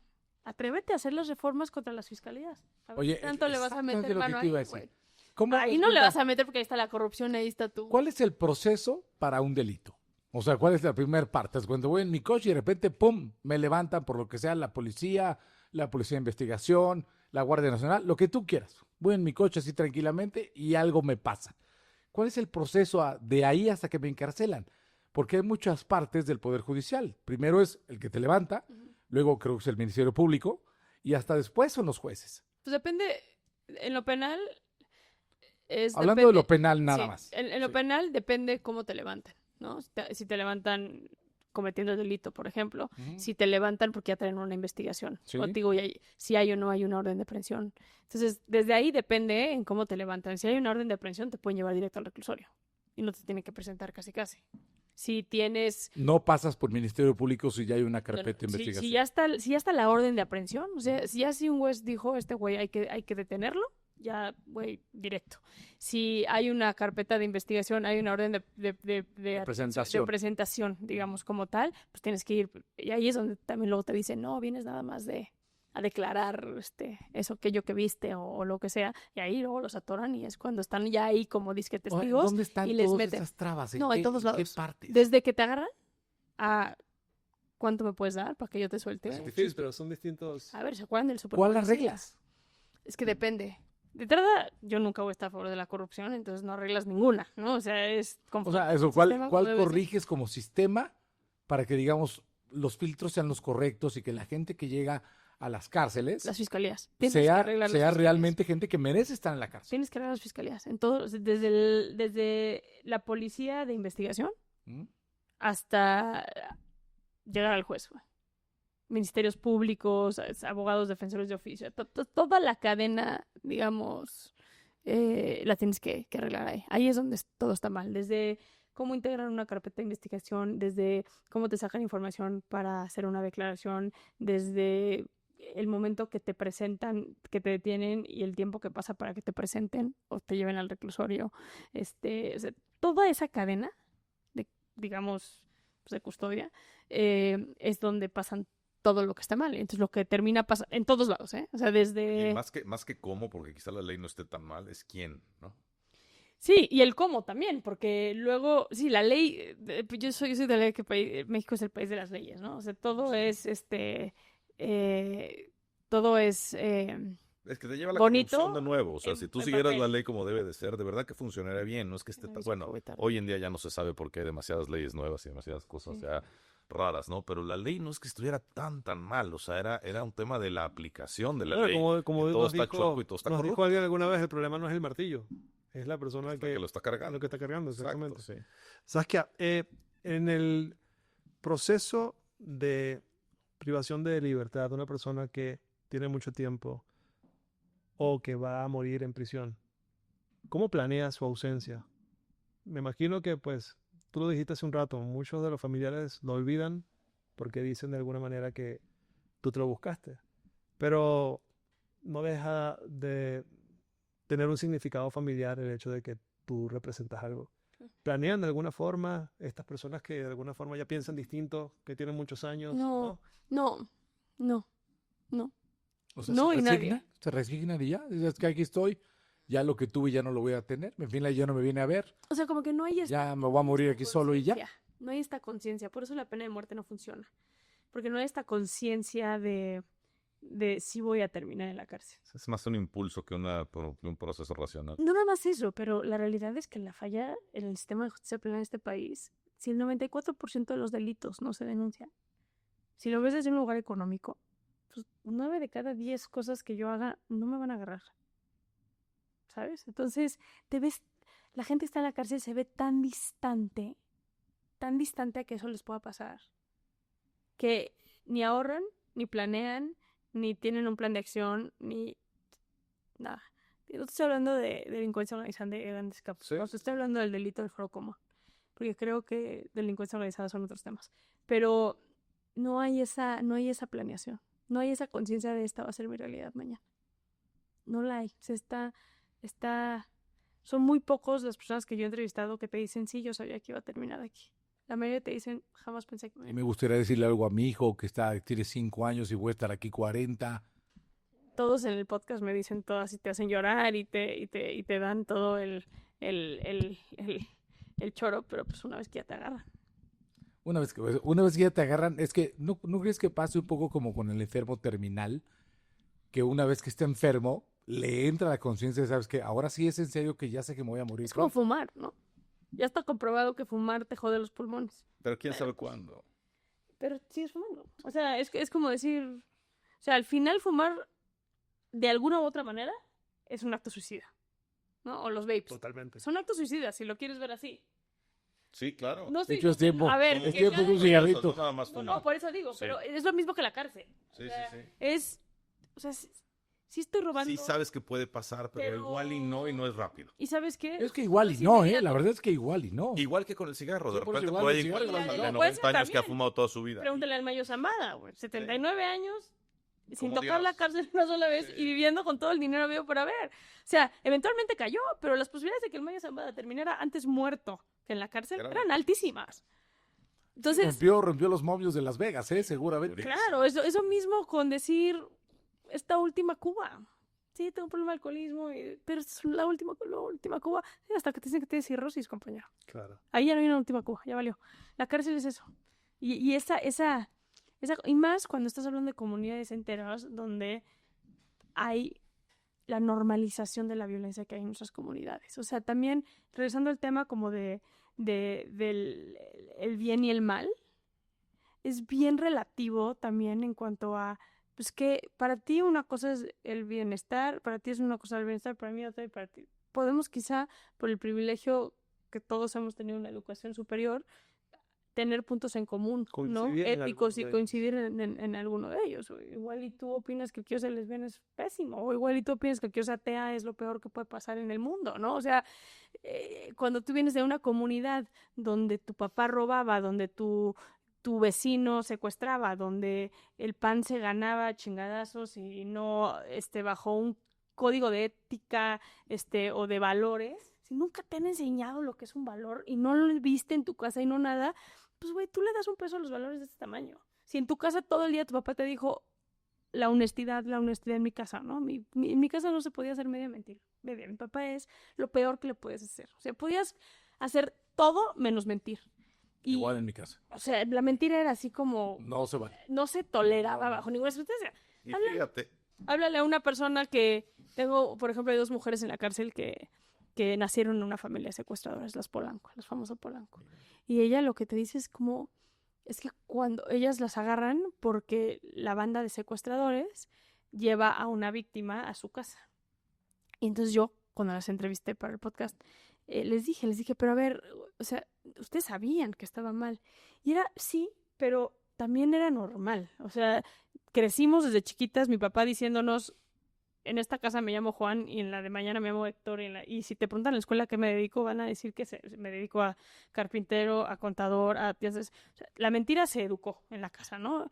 Atrévete a hacer las reformas contra las fiscalías. A ver Oye, qué tanto le vas a exactamente meter lo que mano te iba a ahí, decir. güey. ¿Cómo Ahí haz no le cuenta? vas a meter porque ahí está la corrupción, ahí está tú. ¿Cuál es el proceso para un delito? O sea, ¿cuál es la primera parte? Es cuando voy en mi coche y de repente, ¡pum!, me levantan por lo que sea la policía de investigación, la Guardia Nacional, lo que tú quieras. Voy en mi coche así tranquilamente y algo me pasa. ¿Cuál es el proceso de ahí hasta que me encarcelan? Porque hay muchas partes del Poder Judicial. Primero es el que te levanta, luego creo que es el Ministerio Público y hasta después son los jueces. Pues depende, en lo penal Hablando de lo penal nada sí, más. En lo Sí. penal depende cómo te levanten, ¿no? Si te levantan cometiendo el delito, por ejemplo, Ujú. si te levantan porque ya traen una investigación, Sí. o digo, si hay o no hay una orden de aprehensión. Entonces, desde ahí depende en cómo te levantan. Si hay una orden de aprehensión, te pueden llevar directo al reclusorio y no te tienen que presentar casi. Si tienes... No pasas por Ministerio Público si ya hay una carpeta de si investigación. ya está la orden de aprehensión, o sea, si un juez dijo, este güey hay que detenerlo, ya, güey, directo. Si hay una carpeta de investigación, hay una orden de presentación, digamos, como tal, pues tienes que ir. Y ahí es donde también luego te dicen, no, vienes nada más a declarar eso, aquello que viste o lo que sea. Y ahí luego los atoran y es cuando están ya ahí como disque testigos. ¿Dónde están y les todas meten. esas trabas? No, en todos lados. ¿Qué partes? Desde que te agarran a cuánto me puedes dar para que yo te suelte. Sí, pero son distintos. A ver, ¿se acuerdan del super? ¿Cuáles las reglas? Es que depende. De entrada, yo nunca voy a estar a favor de la corrupción, entonces no arreglas ninguna, ¿no? O sea, es... O sea, eso, ¿cuál corriges como sistema para que, digamos, los filtros sean los correctos y que la gente que llega a las cárceles Las fiscalías. sea realmente gente que merece estar en la cárcel? Tienes que arreglar las fiscalías. En todo, desde la policía de investigación hasta llegar al juez, güey. Ministerios públicos, abogados, defensores de oficio, toda la cadena, digamos, la tienes que arreglar ahí. Ahí es donde todo está mal, desde cómo integran una carpeta de investigación, desde cómo te sacan información para hacer una declaración, desde el momento que te presentan, que te detienen y el tiempo que pasa para que te presenten o te lleven al reclusorio. O sea, toda esa cadena, digamos, de custodia, es donde pasan todo lo que está mal. Entonces lo que termina pasando en todos lados, ¿eh? O sea, desde... Y más que cómo, porque quizá la ley no esté tan mal, es quién, ¿no? Sí, y el cómo también, porque luego, sí, la ley, yo soy de la ley que México es el país de las leyes, ¿no? O sea, todo es, todo es Es que te lleva la bonito corrupción de nuevo. O sea, en- si tú en siguieras papel. la ley como debe de ser, de verdad que funcionaría bien. No es que esté tan... Bueno, hoy en día ya no se sabe por qué hay demasiadas leyes nuevas y demasiadas cosas ya raras, ¿no? Pero la ley no es que estuviera tan mal. O sea, era un tema de la aplicación de la ley. Como Que todo nos está chueco y todo está dijo corrupto. alguien alguna vez, el problema no es el martillo, es la persona Que lo está cargando. lo que está cargando, exactamente. Exacto, sí. Saskia, en el proceso de privación de libertad de una persona que tiene mucho tiempo o que va a morir en prisión, ¿cómo planeas su ausencia? Me imagino que, pues, tú lo dijiste hace un rato, muchos de los familiares lo olvidan porque dicen de alguna manera que tú te lo buscaste, pero no deja de tener un significado familiar el hecho de que tú representas algo. ¿Planean de alguna forma estas personas que de alguna forma ya piensan distinto, que tienen muchos años? No. O sea, No, ¿se y nadie. resigna? ¿Se resignan y ya? Es que aquí estoy, ya lo que tuve ya no lo voy a tener. En fin, ya no me viene a ver. O sea, como que no hay Ya me voy a morir aquí solo y ya. conciencia. No hay esta conciencia, por eso la pena de muerte no funciona. Porque no hay esta conciencia de sí voy a terminar en la cárcel. Es más un impulso que un proceso racional. No nada más eso, pero la realidad es que la falla en el sistema de justicia penal en este país, si el 94% de los delitos no se denuncian, si lo ves desde un lugar económico, pues 9 de cada 10 cosas que yo haga no me van a agarrar. ¿Sabes? Entonces, la gente está en la cárcel, se ve tan distante a que eso les pueda pasar, que ni ahorran, ni planean, ni tienen un plan de acción, ni nada. No estoy hablando de delincuencia organizada de grandes capos. Sí. No estoy hablando del delito del foro común, porque creo que delincuencia organizada son otros temas. Pero no hay esa planeación, no hay esa conciencia de esta va a ser mi realidad mañana. No la hay. Son muy pocos las personas que yo he entrevistado que te dicen, sí, yo sabía que iba a terminar aquí. La mayoría te dicen, jamás pensé que Y me gustaría decirle algo a mi hijo que tiene 5 años y voy a estar aquí 40. Todos en el podcast me dicen todas y te hacen llorar y te dan todo el choro, pero pues una vez que ya te agarran. Una vez que ya te agarran, es que ¿no crees que pase un poco como con el enfermo terminal? Que una vez que está enfermo, le entra la conciencia de, ¿sabes qué? Ahora sí es en serio que ya sé que me voy a morir. Es como fumar, ¿no? Ya está comprobado que fumar te jode los pulmones. Pero quién sabe cuándo. Pero sigues fumando. O sea, es como decir... O sea, al final fumar, de alguna u otra manera, es un acto suicida. ¿No? O los vapes. Totalmente. Son actos suicidas, si lo quieres ver así. Sí, claro. No De estoy hecho, es tiempo. A ver, Es que tiempo cada- de un cigarrito. Nada más No, por eso digo, Sí. pero es lo mismo que la cárcel. Sí, O sea, sí. Es... O sea, sí estoy robando. Sí sabes que puede pasar, pero igual y no es rápido. ¿Y sabes qué? Es que igual y es no, inmediato. La verdad es que igual y no. Igual que con el cigarro. De Sí, por repente eso igual puede el cigarro encontrar igual de no. Puede 90 ser años que ha también. fumado toda su vida. Pregúntale al Mayo Zambada, güey. 79 años sin Como tocar la Dios. cárcel una sola vez y viviendo con todo el dinero habido por haber. O sea, eventualmente cayó, pero las posibilidades de que el Mayo Zambada terminara antes muerto que en la cárcel eran altísimas. Entonces, Rompió los momios de Las Vegas, seguramente. claro, eso mismo con decir esta última Cuba. Sí, tengo un problema de alcoholismo, pero es la última Cuba. Sí, hasta que te dicen que tienes cirrosis, compañero. Claro. Ahí ya no hay una última Cuba, ya valió. La cárcel es eso. Y y más cuando estás hablando de comunidades enteras donde hay la normalización de la violencia que hay en nuestras comunidades. O sea, también, regresando al tema como del el bien y el mal, es bien relativo también en cuanto a, pues que para ti una cosa es el bienestar, para ti es una cosa el bienestar, para mí otra y para ti. Podemos quizá, por el privilegio que todos hemos tenido una educación superior, tener puntos en común, ¿no? Coincidir en Éticos alguno y de coincidir en alguno de ellos. O igual y tú opinas que el que yo sea lesbiana es pésimo, o igual y tú opinas que el que yo sea atea es lo peor que puede pasar en el mundo, ¿no? O sea, cuando tú vienes de una comunidad donde tu papá robaba, donde tu vecino secuestraba, donde el pan se ganaba a chingadazos y no bajo un código de ética o de valores, si nunca te han enseñado lo que es un valor y no lo viste en tu casa y no nada, pues güey, tú le das un peso a los valores de este tamaño. Si en tu casa todo el día tu papá te dijo la honestidad en mi casa, ¿no? En mi casa no se podía hacer media mentira. Bebé, mi papá es lo peor que le puedes hacer. O sea, podías hacer todo menos mentir. Y, Igual en mi casa. o sea, la mentira era así como... No se vale. No se toleraba bajo ninguna circunstancia. Y fíjate, Háblale a una persona que... Tengo, por ejemplo, hay 2 mujeres en la cárcel que nacieron en una familia de secuestradoras, las Polanco, las famosas Polanco. Y ella lo que te dice es como... Es que cuando ellas las agarran porque la banda de secuestradores lleva a una víctima a su casa. Y entonces yo, cuando las entrevisté para el podcast, les dije, pero a ver, o sea, ustedes sabían que estaba mal. Y era, sí, pero también era normal. O sea, crecimos desde chiquitas, mi papá diciéndonos, en esta casa me llamo Juan y en la de mañana me llamo Héctor. Y si te preguntan en la escuela a qué me dedico, van a decir que me dedico a carpintero, a contador, a... O sea, la mentira se educó en la casa, ¿no?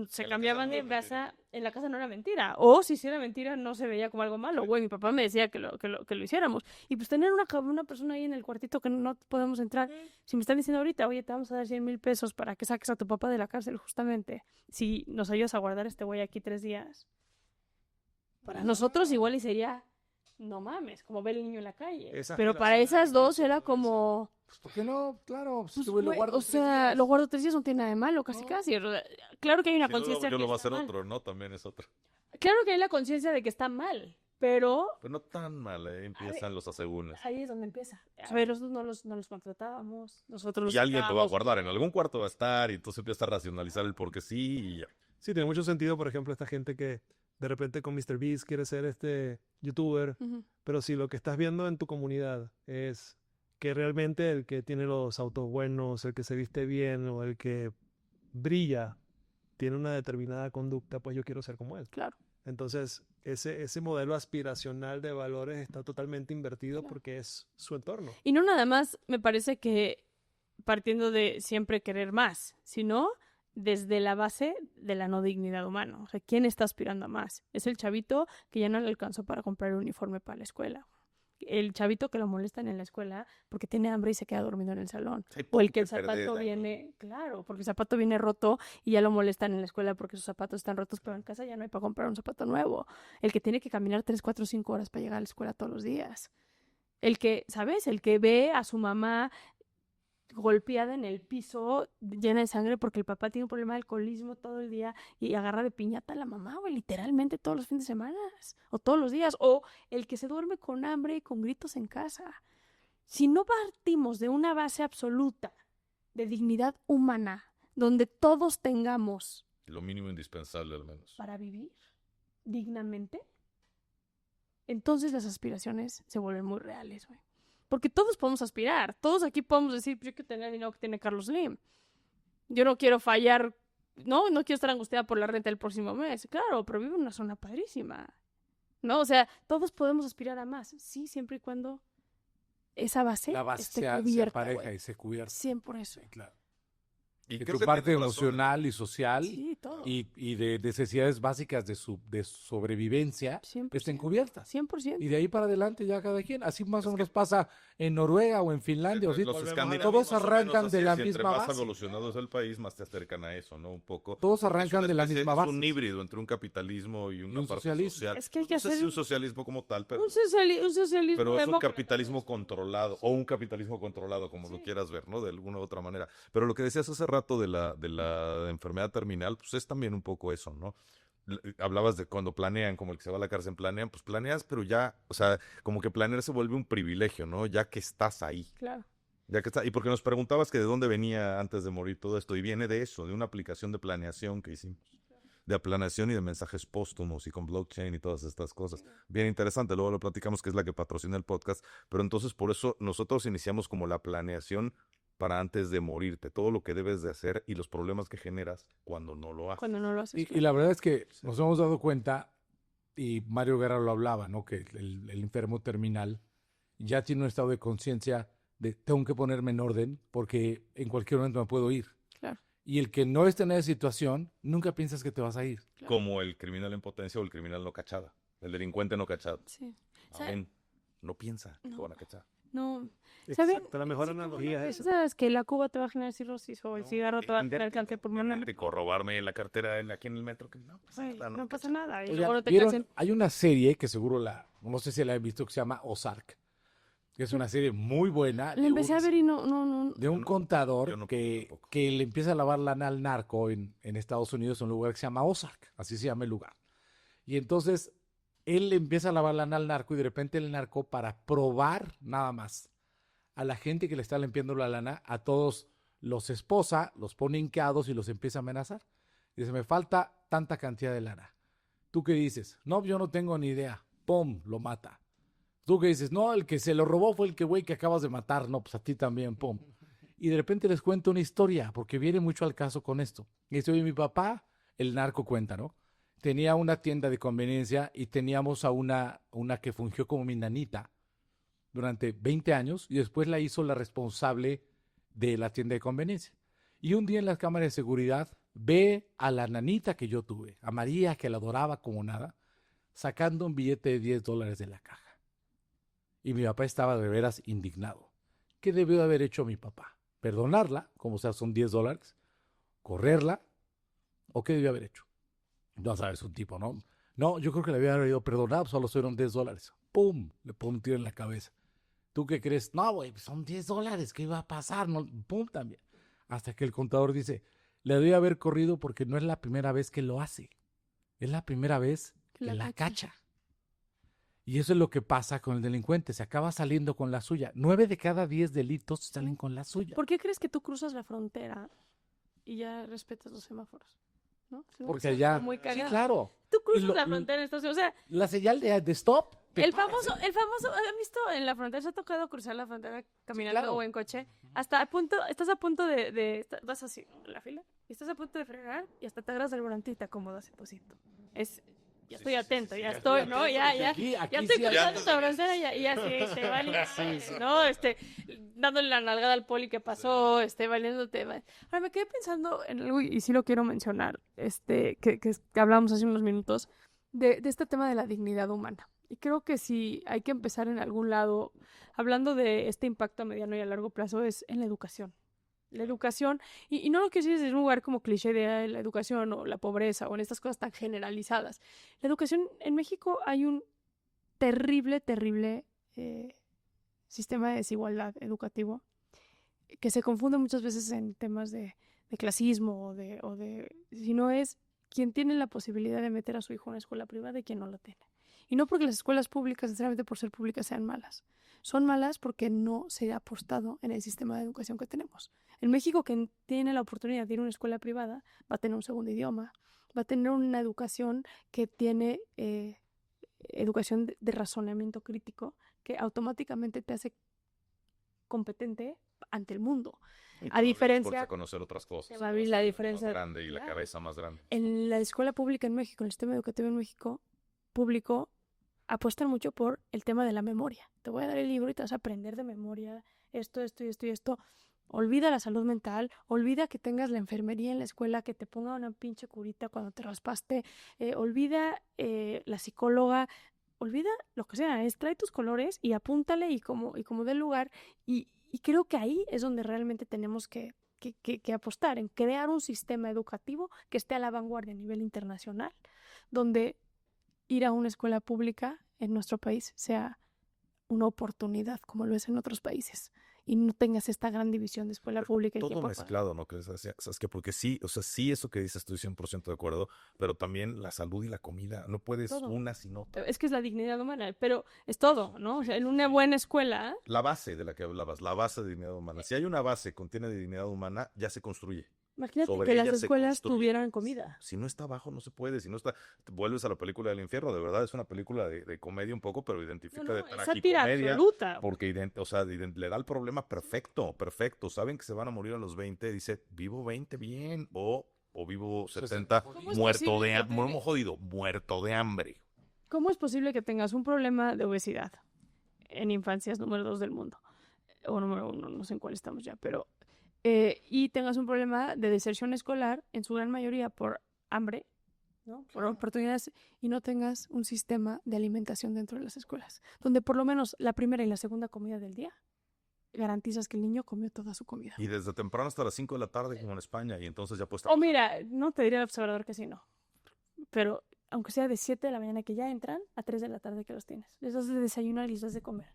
Se cambiaban de casa, en la casa no era mentira. O si sí era mentira, no se veía como algo malo. Güey, mi papá me decía que lo hiciéramos. Y pues tener una persona ahí en el cuartito que no podemos entrar. Si me están diciendo ahorita, oye, te vamos a dar 100,000 pesos para que saques a tu papá de la cárcel, justamente. Si nos ayudas a guardar este güey aquí 3 días. Para nosotros igual y sería, no mames, como ver el niño en la calle. Pero para esas dos era como... Pues, ¿por qué no? Claro, pues, Pues, este güey lo güey, guardo o 3 sea, días. lo guardo 3 días, no tiene nada de malo, casi. Claro que hay una si no, conciencia yo que lo voy a está hacer mal. otro, ¿no? También es otro. Claro que hay la conciencia de que está mal, pero Pero no tan mal, empiezan los asegúnes. ahí es donde empieza. A ver, nosotros no los contratábamos, nosotros Y alguien lo va a sacábamos. guardar, en algún cuarto va a estar, y entonces empieza a racionalizar el por qué sí y ya. Sí, tiene mucho sentido, por ejemplo, esta gente que de repente con MrBeast quiere ser youtuber, Ujú. pero si lo que estás viendo en tu comunidad es que realmente el que tiene los autos buenos, el que se viste bien o el que brilla tiene una determinada conducta, pues yo quiero ser como él. Claro. Entonces, ese modelo aspiracional de valores está totalmente invertido porque es su entorno. Y no nada más me parece que partiendo de siempre querer más, sino desde la base de la no dignidad humana. O sea, ¿quién está aspirando a más? Es el chavito que ya no le alcanzó para comprar el uniforme para la escuela. El chavito que lo molestan en la escuela porque tiene hambre y se queda dormido en el salón. Hay O el que el poco que perder zapato ahí. viene, claro, porque el zapato viene roto y ya lo molestan en la escuela porque sus zapatos están rotos, pero en casa ya no hay para comprar un zapato nuevo. El que tiene que caminar 3, 4, 5 horas para llegar a la escuela todos los días. El que, ¿sabes? El que ve a su mamá golpeada en el piso, llena de sangre porque el papá tiene un problema de alcoholismo todo el día y agarra de piñata a la mamá, güey, literalmente todos los fines de semana o todos los días. O el que se duerme con hambre y con gritos en casa. Si no partimos de una base absoluta de dignidad humana, donde todos tengamos Lo mínimo indispensable al menos. para vivir dignamente, entonces las aspiraciones se vuelven muy reales, güey. Porque todos podemos aspirar, todos aquí podemos decir, yo quiero tener el dinero que tiene Carlos Slim. Yo no quiero fallar, no quiero estar angustiada por la renta del próximo mes. Claro, pero vivo en una zona padrísima, ¿no? O sea, todos podemos aspirar a más, sí, siempre y cuando esa base, La base esté se cubierta, pareja güey. y se cubierta. 100%. Sí, claro. Y Que creo tu que parte tiene razón. emocional y social Sí, todo. y de necesidades básicas de sobrevivencia 100%. estén cubiertas. 100%. Y de ahí para adelante ya cada quien. Así más o menos pasa en Noruega o en Finlandia. Los ¿sí? escandinavos Todos más o arrancan menos de así la es, y entre misma más base. evolucionado es el país, más te acercan a eso, ¿no? Un poco. Todos Porque arrancan es de la una especie- misma Es base. un híbrido entre un capitalismo y una un parte socialismo. social. Es que hay que No sé hacer si un socialismo como tal, pero un socialismo pero es un demócrata. capitalismo controlado, o un capitalismo controlado, como lo quieras ver, ¿no? De alguna u otra manera. Pero lo que decías hace rato de la enfermedad terminal, pues es también un poco eso, ¿no? Hablabas de cuando planean, como el que se va a la cárcel, planean, pues planeas, pero ya, o sea, como que planear se vuelve un privilegio, ¿no? Ya que estás ahí. Claro. Ya que está, y porque nos preguntabas que de dónde venía antes de morir todo esto, y viene de eso, de una aplicación de planeación que hicimos. De planeación y de mensajes póstumos y con blockchain y todas estas cosas. Bien interesante, luego lo platicamos, que es la que patrocina el podcast, pero entonces por eso nosotros iniciamos como la planeación para antes de morirte, todo lo que debes de hacer y los problemas que generas cuando no lo haces. Cuando no lo haces. Y la verdad es que nos hemos dado cuenta, y Mario Guerra lo hablaba, ¿no? Que el enfermo terminal ya tiene un estado de conciencia de tengo que ponerme en orden porque en cualquier momento me puedo ir. Claro. Y el que no esté en esa situación, nunca piensas que te vas a ir. Claro. Como el criminal en potencia o el criminal no cachada, el delincuente no cachado. Sí. Amén. No piensa que No. lo van a cachar. No. ¿Saben? Exacto, la mejor analogía es eso. ¿Sabes que la cuba te va a generar cirrosis o el cigarro te va a generar cáncer pulmonar? Robarme la cartera aquí en el metro, que no pasa Güey, nada, no pasa nada. Y Oigan, luego no te ¿vieron? cansen. Hay una serie que seguro no sé si la han visto, que se llama Ozark, que es una serie muy buena. La empecé a ver y no. De un Yo contador no que, tampoco. que le empieza a lavar lana al narco en Estados Unidos, en un lugar que se llama Ozark, así se llama el lugar. Y entonces él le empieza a lavar lana al narco y de repente el narco, para probar nada más a la gente que le está limpiando la lana, a todos los esposa, los pone hincados y los empieza a amenazar. Dice, me falta tanta cantidad de lana. ¿Tú qué dices? No, yo no tengo ni idea. ¡Pum! Lo mata. ¿Tú qué dices? No, el que se lo robó fue el güey que acabas de matar. No, pues a ti también, ¡pum! Y de repente les cuento una historia, porque viene mucho al caso con esto. Y dice, oye, mi papá, el narco cuenta, ¿no? Tenía una tienda de conveniencia y teníamos a una que fungió como mi nanita durante 20 años y después la hizo la responsable de la tienda de conveniencia. Y un día en las cámaras de seguridad ve a la nanita que yo tuve, a María, que la adoraba como nada, sacando un billete de $10 de la caja. Y mi papá estaba de veras indignado. ¿Qué debió de haber hecho mi papá? ¿Perdonarla? Como sea, son $10. ¿Correrla? ¿O qué debió haber hecho? No sabes, un tipo, ¿no? No, yo creo que le había haber ido perdonado, solo fueron $10. ¡Pum! Le pone un tiro en la cabeza. ¿Tú qué crees? No, güey, son $10, ¿qué iba a pasar? No, ¡pum! También. Hasta que el contador dice, le debe haber corrido porque no es la primera vez que lo hace. Es la primera vez que la cacha. Y eso es lo que pasa con el delincuente. Se acaba saliendo con la suya. 9 de cada 10 delitos salen con la suya. ¿Por qué crees que tú cruzas la frontera y ya respetas los semáforos? ¿No? Porque allá... Muy Sí, cagado. claro. Tú cruzas Y lo- la frontera en Estados Unidos. O sea, La señal de stop. el famoso, ¿han visto en la frontera? ¿Se ha tocado cruzar la frontera caminando claro. o en coche? estás a punto vas así en la fila, y estás a punto de frenar y hasta te agarras del volante y te acomodas un poquito. Ya estoy atento, ya estoy, ¿no? Ya Aquí estoy sí, cruzando esta frontera y ya sí, vale, ¿no? Dándole la nalgada al poli que pasó, valiéndote. Ahora me quedé pensando en algo y sí lo quiero mencionar, que hablábamos hace unos minutos, de este tema de la dignidad humana. Y creo que si hay que empezar en algún lado, hablando de este impacto a mediano y a largo plazo, es en la educación. La educación, y no lo quiero decir desde un lugar como cliché de la educación o la pobreza o en estas cosas tan generalizadas. La educación, en México hay un terrible sistema de desigualdad educativo que se confunde muchas veces en temas de clasismo o de si no es quien tiene la posibilidad de meter a su hijo en una escuela privada y quien no la tiene. Y no porque las escuelas públicas, necesariamente por ser públicas, sean malas. Son malas porque no se ha apostado en el sistema de educación que tenemos. En México, quien tiene la oportunidad de ir a una escuela privada va a tener un segundo idioma, va a tener una educación que tiene educación de razonamiento crítico, que automáticamente te hace competente ante el mundo. A diferencia... A conocer otras cosas. Se va a abrir la diferencia. Más grande y la Claro. cabeza más grande. En la escuela pública en México, en el sistema educativo en México, público, apuestan mucho por el tema de la memoria. Te voy a dar el libro y te vas a aprender de memoria esto y esto y esto. Olvida la salud mental, olvida que tengas la enfermería en la escuela, que te ponga una pinche curita cuando te raspaste, olvida la psicóloga, olvida lo que sea, trae tus colores y apúntale y como dé lugar. Y creo que ahí es donde realmente tenemos que apostar, en crear un sistema educativo que esté a la vanguardia a nivel internacional, donde ir a una escuela pública en nuestro país sea una oportunidad, como lo es en otros países, y no tengas esta gran división de escuela pública. Todo mezclado, ¿no crees? ¿Sabes qué? Porque sí, o sea, sí, eso que dices estoy 100% de acuerdo, pero también la salud y la comida, no puedes todo. una sin otra. Es que es la dignidad humana, pero es todo, ¿no? O sea, en una buena escuela... La base de la que hablabas, la base de dignidad humana. Si hay una base que contiene de dignidad humana, ya se construye. Imagínate Sobre que las ella se escuelas construye. tuvieran comida. Si no está abajo, no se puede. Si no está, vuelves a la película del infierno. De verdad, es una película de comedia un poco, pero identifica de es sátira tragicomedia. absoluta. Porque le da el problema perfecto. Saben que se van a morir a los 20. Dice, vivo 20 bien. O vivo 70 muerto de hambre. Muy jodido, muerto de hambre. ¿Cómo es posible que tengas un problema de obesidad en infancias número 2 del mundo? O número 1, no sé en cuál estamos ya, pero... y tengas un problema de deserción escolar, en su gran mayoría por hambre, ¿no? Por oportunidades, y no tengas un sistema de alimentación dentro de las escuelas, donde por lo menos la primera y la segunda comida del día garantizas que el niño comió toda su comida. Y desde temprano hasta las 5 de la tarde, como en España, y entonces ya pues... O mira, no te diría el observador que sí, no. Pero aunque sea de 7 de la mañana que ya entran, a 3 de la tarde que los tienes. Les das de desayunar y les das de comer.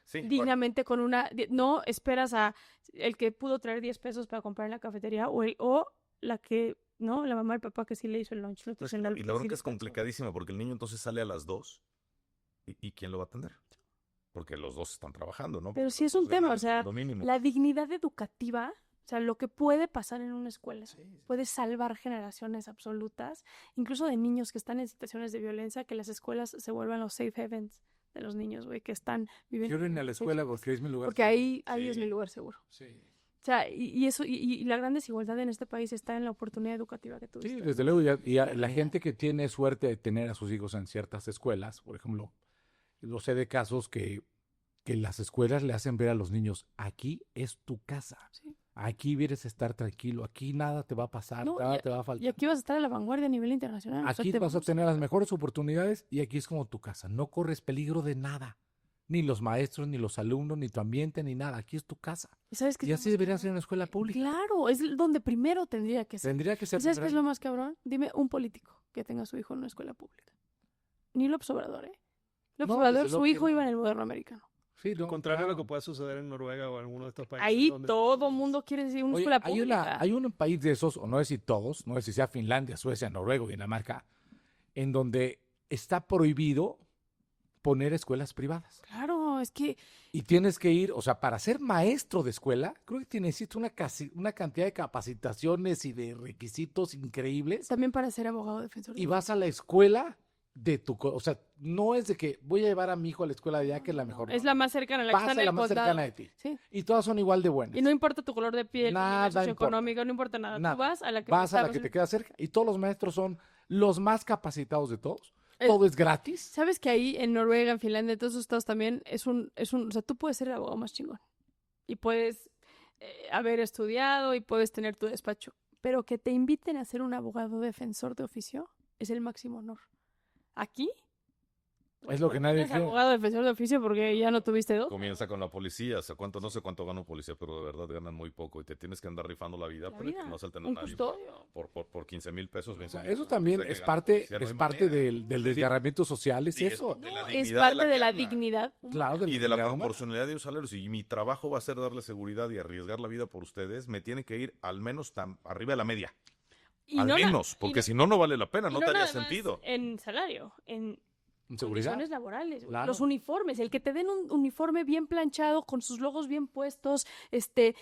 Sí, dignamente con una... No esperas a el que pudo traer 10 pesos para comprar en la cafetería o la que, ¿no? La mamá y el papá que sí le hizo el lunch. Pues, y la bronca es complicadísima porque el niño entonces sale a las 2 ¿y quién lo va a atender? Porque los dos están trabajando, ¿no? Pero sí es un tema, o sea, la dignidad educativa, o sea, lo que puede pasar en una escuela, puede salvar generaciones absolutas, incluso de niños que están en situaciones de violencia, que las escuelas se vuelvan los safe havens de los niños, güey, que están viviendo. Quiero ir a la escuela porque es mi lugar. Porque ahí es mi lugar seguro. Sí. O sea, y eso, y la gran desigualdad en este país está en la oportunidad educativa que tuviste. Sí, desde luego, la gente que tiene suerte de tener a sus hijos en ciertas escuelas, por ejemplo, lo sé de casos que las escuelas le hacen ver a los niños, aquí es tu casa. Sí. Aquí vienes a estar tranquilo, aquí nada te va a pasar, nada te va a faltar. Y aquí vas a estar a la vanguardia a nivel internacional. Aquí vas a tener las mejores oportunidades y aquí es como tu casa. No corres peligro de nada. Ni los maestros, ni los alumnos, ni tu ambiente, ni nada. Aquí es tu casa. Y así debería ser en una escuela pública. Claro, es donde primero tendría que ser. Tendría que ser. ¿Sabes qué es lo más cabrón? Dime un político que tenga a su hijo en una escuela pública. Ni López Obrador, ¿eh? López Obrador, su hijo iba en el moderno americano. Sí, no, contrario a lo que pueda suceder en Noruega o en alguno de estos países. Ahí todo mundo quiere decir una escuela pública. Hay un país de esos, o no sé si todos, no sé si sea Finlandia, Suecia, Noruega, Dinamarca, en donde está prohibido poner escuelas privadas. Claro, es que... Y tienes que ir, o sea, para ser maestro de escuela, creo que necesitas una cantidad de capacitaciones y de requisitos increíbles. También para ser abogado defensor. Y vas a la escuela de o sea, no es de que voy a llevar a mi hijo a la escuela de allá que es la mejor. Es la más cercana, la que está en el la más condado. cercana de ti. Sí. Y todas son igual de buenas. Y no importa tu color de piel, nada ni la socioeconómica, no importa nada. Tú vas a la que te queda cerca. Y todos los maestros son los más capacitados de todos. Todo es gratis. ¿Sabes que ahí en Noruega, en Finlandia, en todos esos estados también o sea, tú puedes ser el abogado más chingón. Y puedes haber estudiado y puedes tener tu despacho. Pero que te inviten a ser un abogado defensor de oficio es el máximo honor. Aquí... Es lo que nadie eres abogado defensor de oficio porque ya no tuviste dos. Comienza con la policía, o sea, no sé cuánto gana un policía, pero de verdad ganan muy poco y te tienes que andar rifando la vida para que no salten a nadie por 15 mil pesos. O sea, eso también es parte del desgarramiento social, es eso. Es parte de la dignidad. Claro, y de la proporcionalidad de los salarios. Y mi trabajo va a ser darle seguridad y arriesgar la vida por ustedes. Me tiene que ir al menos arriba de la media. Al menos, porque si no, no vale la pena, no te haría sentido. En salario, en seguridad. Condiciones laborales, claro. Los uniformes, el que te den un uniforme bien planchado, con sus logos bien puestos,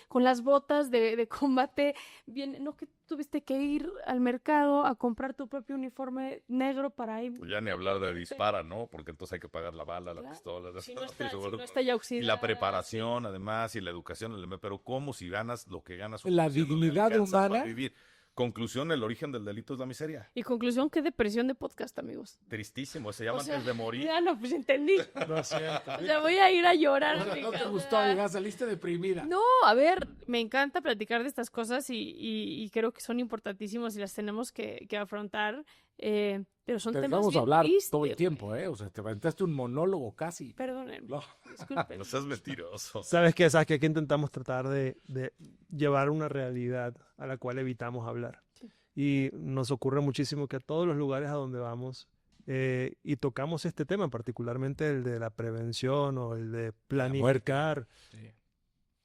con las botas de combate, bien, no que tuviste que ir al mercado a comprar tu propio uniforme negro para ir. Pues ya ni hablar de dispara, ¿no? Porque entonces hay que pagar la bala, la pistola, si no está ya oxidada, y la preparación, además, y la educación, pero ¿cómo si ganas lo que ganas? La dignidad humana. Vivir. Conclusión, el origen del delito es la miseria. Y conclusión, qué depresión de podcast, amigos. Tristísimo, se llama O sea, Antes de morir. Ya no, pues entendí. Lo siento. O sea, voy a ir a llorar. O sea, a mi no te casa. gustó, amiga, saliste deprimida. No, a ver, me encanta platicar de estas cosas y creo que son importantísimos y las tenemos que afrontar, pero son Te temas vamos a bien hablar tristes, todo el güey. tiempo, ¿eh? O sea, te aventaste un monólogo casi. Perdónenme, No. disculpen. No seas mentiroso. ¿Sabes qué? ¿Sabes que aquí intentamos tratar de llevar una realidad a la cual evitamos hablar? Sí. Y nos ocurre muchísimo que a todos los lugares a donde vamos y tocamos este tema, particularmente el de la prevención o el de planificar, Sí.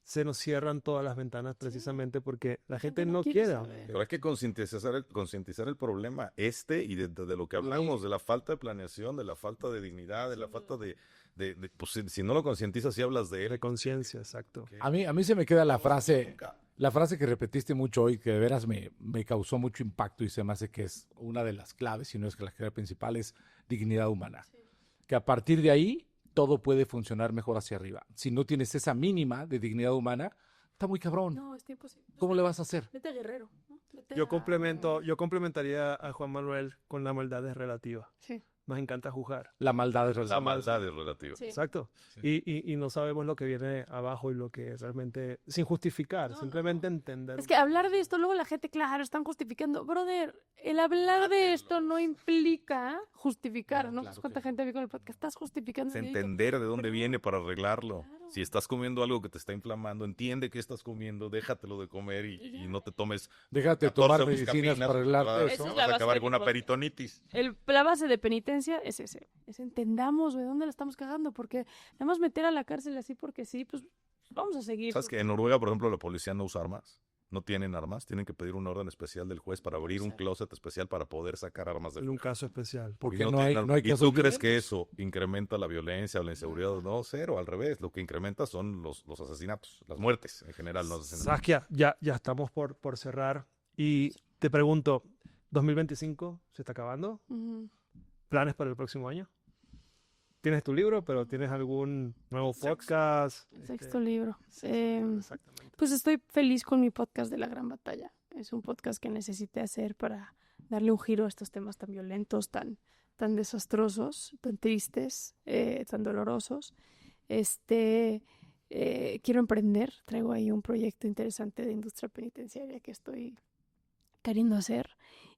se nos cierran todas las ventanas precisamente porque la gente no no quiere quiere saber. hablar. Pero hay que concientizar el problema y de lo que hablamos, de la falta de planeación, de la falta de dignidad, de la falta pues, si no lo concientizas y hablas de De él. conciencia, exacto. A mí se me queda la frase que repetiste mucho hoy, que de veras me causó mucho impacto y se me hace que es una de las claves, si no es que la clave principal, es dignidad humana. Que a partir de ahí todo puede funcionar mejor hacia arriba. Si no tienes esa mínima de dignidad humana, está muy cabrón. No, es imposible. ¿Cómo le vas a hacer? Vete a Guerrero. ¿no? Vete Yo a- complementaría a Juan Manuel con la maldad es relativa. Sí, Nos encanta juzgar. La maldad es La relativa. maldad es relativa. sí. Exacto. Y no sabemos lo que viene abajo y lo que realmente, sin justificar, simplemente entender. Es que hablar de esto, luego la gente, claro, están justificando. Brother, el hablar de esto no implica justificar, No, ¿no? claro ¿Cuánta que gente vi con el podcast? Estás justificando. Es Y yo digo, entender de dónde pero- viene para arreglarlo. Claro. Si estás comiendo algo que te está inflamando, entiende qué estás comiendo, déjatelo de comer Y ya. y no te tomes Déjate 14 tomar medicinas buscapinas, para arreglarte vas- Esa eso. es vas la a base acabar de con mi una podcast. peritonitis. La base de penitencia es ese. Es entendamos de dónde la estamos cagando, porque nada más meter a la cárcel así porque sí, pues vamos a seguir. ¿Sabes que en Noruega, por ejemplo, la policía no usa armas? No tienen armas, tienen que pedir una orden especial del juez para abrir un closet especial para poder sacar armas de En un caso especial. Porque Y no hay ¿Y casos tú crees violentos. que eso incrementa la violencia o la inseguridad? No, cero, al revés. Lo que incrementa son los asesinatos, las muertes en general. Los asesinatos. Saskia, ya estamos por cerrar. Y te pregunto, ¿2025 se está acabando? Ujú. ¿Planes para el próximo año? ¿Tienes tu libro, pero tienes algún nuevo podcast? Sexto libro. Exactamente. Pues estoy feliz con mi podcast de La Gran Batalla. Es un podcast que necesité hacer para darle un giro a estos temas tan violentos, tan desastrosos, tan tristes, tan dolorosos. Quiero emprender. Traigo ahí un proyecto interesante de industria penitenciaria que estoy queriendo hacer.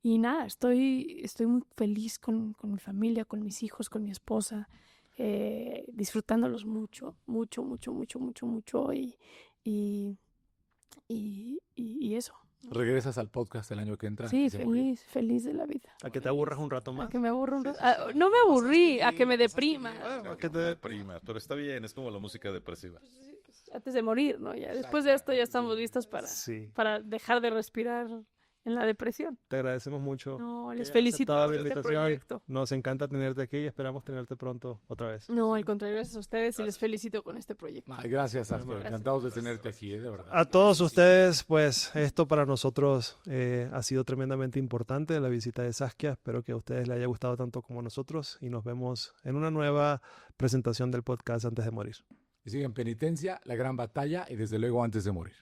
Y nada, estoy muy feliz con mi familia, con mis hijos, con mi esposa, disfrutándolos mucho, mucho, mucho, mucho, mucho, mucho. Y eso. Regresas al podcast el año que entra. Sí, y se murió. feliz de la vida. A que te aburras un rato A más. que me aburro un rato. No me aburrí, a que me deprima. Claro, que te deprima, pero está bien, es como la música depresiva. Antes de morir, ¿no? Ya después de esto ya estamos listos Sí, para dejar de respirar en la depresión. te agradecemos mucho. No, les que hayas felicito aceptado por la este invitación. proyecto. Nos encanta tenerte aquí y esperamos tenerte pronto otra vez. No, al contrario, gracias a ustedes y les felicito con este proyecto. Ay, gracias, Saskia. Gracias. Encantados de tenerte aquí, de verdad. A todos ustedes, pues esto para nosotros ha sido tremendamente importante, la visita de Saskia. Espero que a ustedes les haya gustado tanto como a nosotros y nos vemos en una nueva presentación del podcast Antes de Morir. Y sigue en penitencia, La Gran Batalla y desde luego Antes de morir.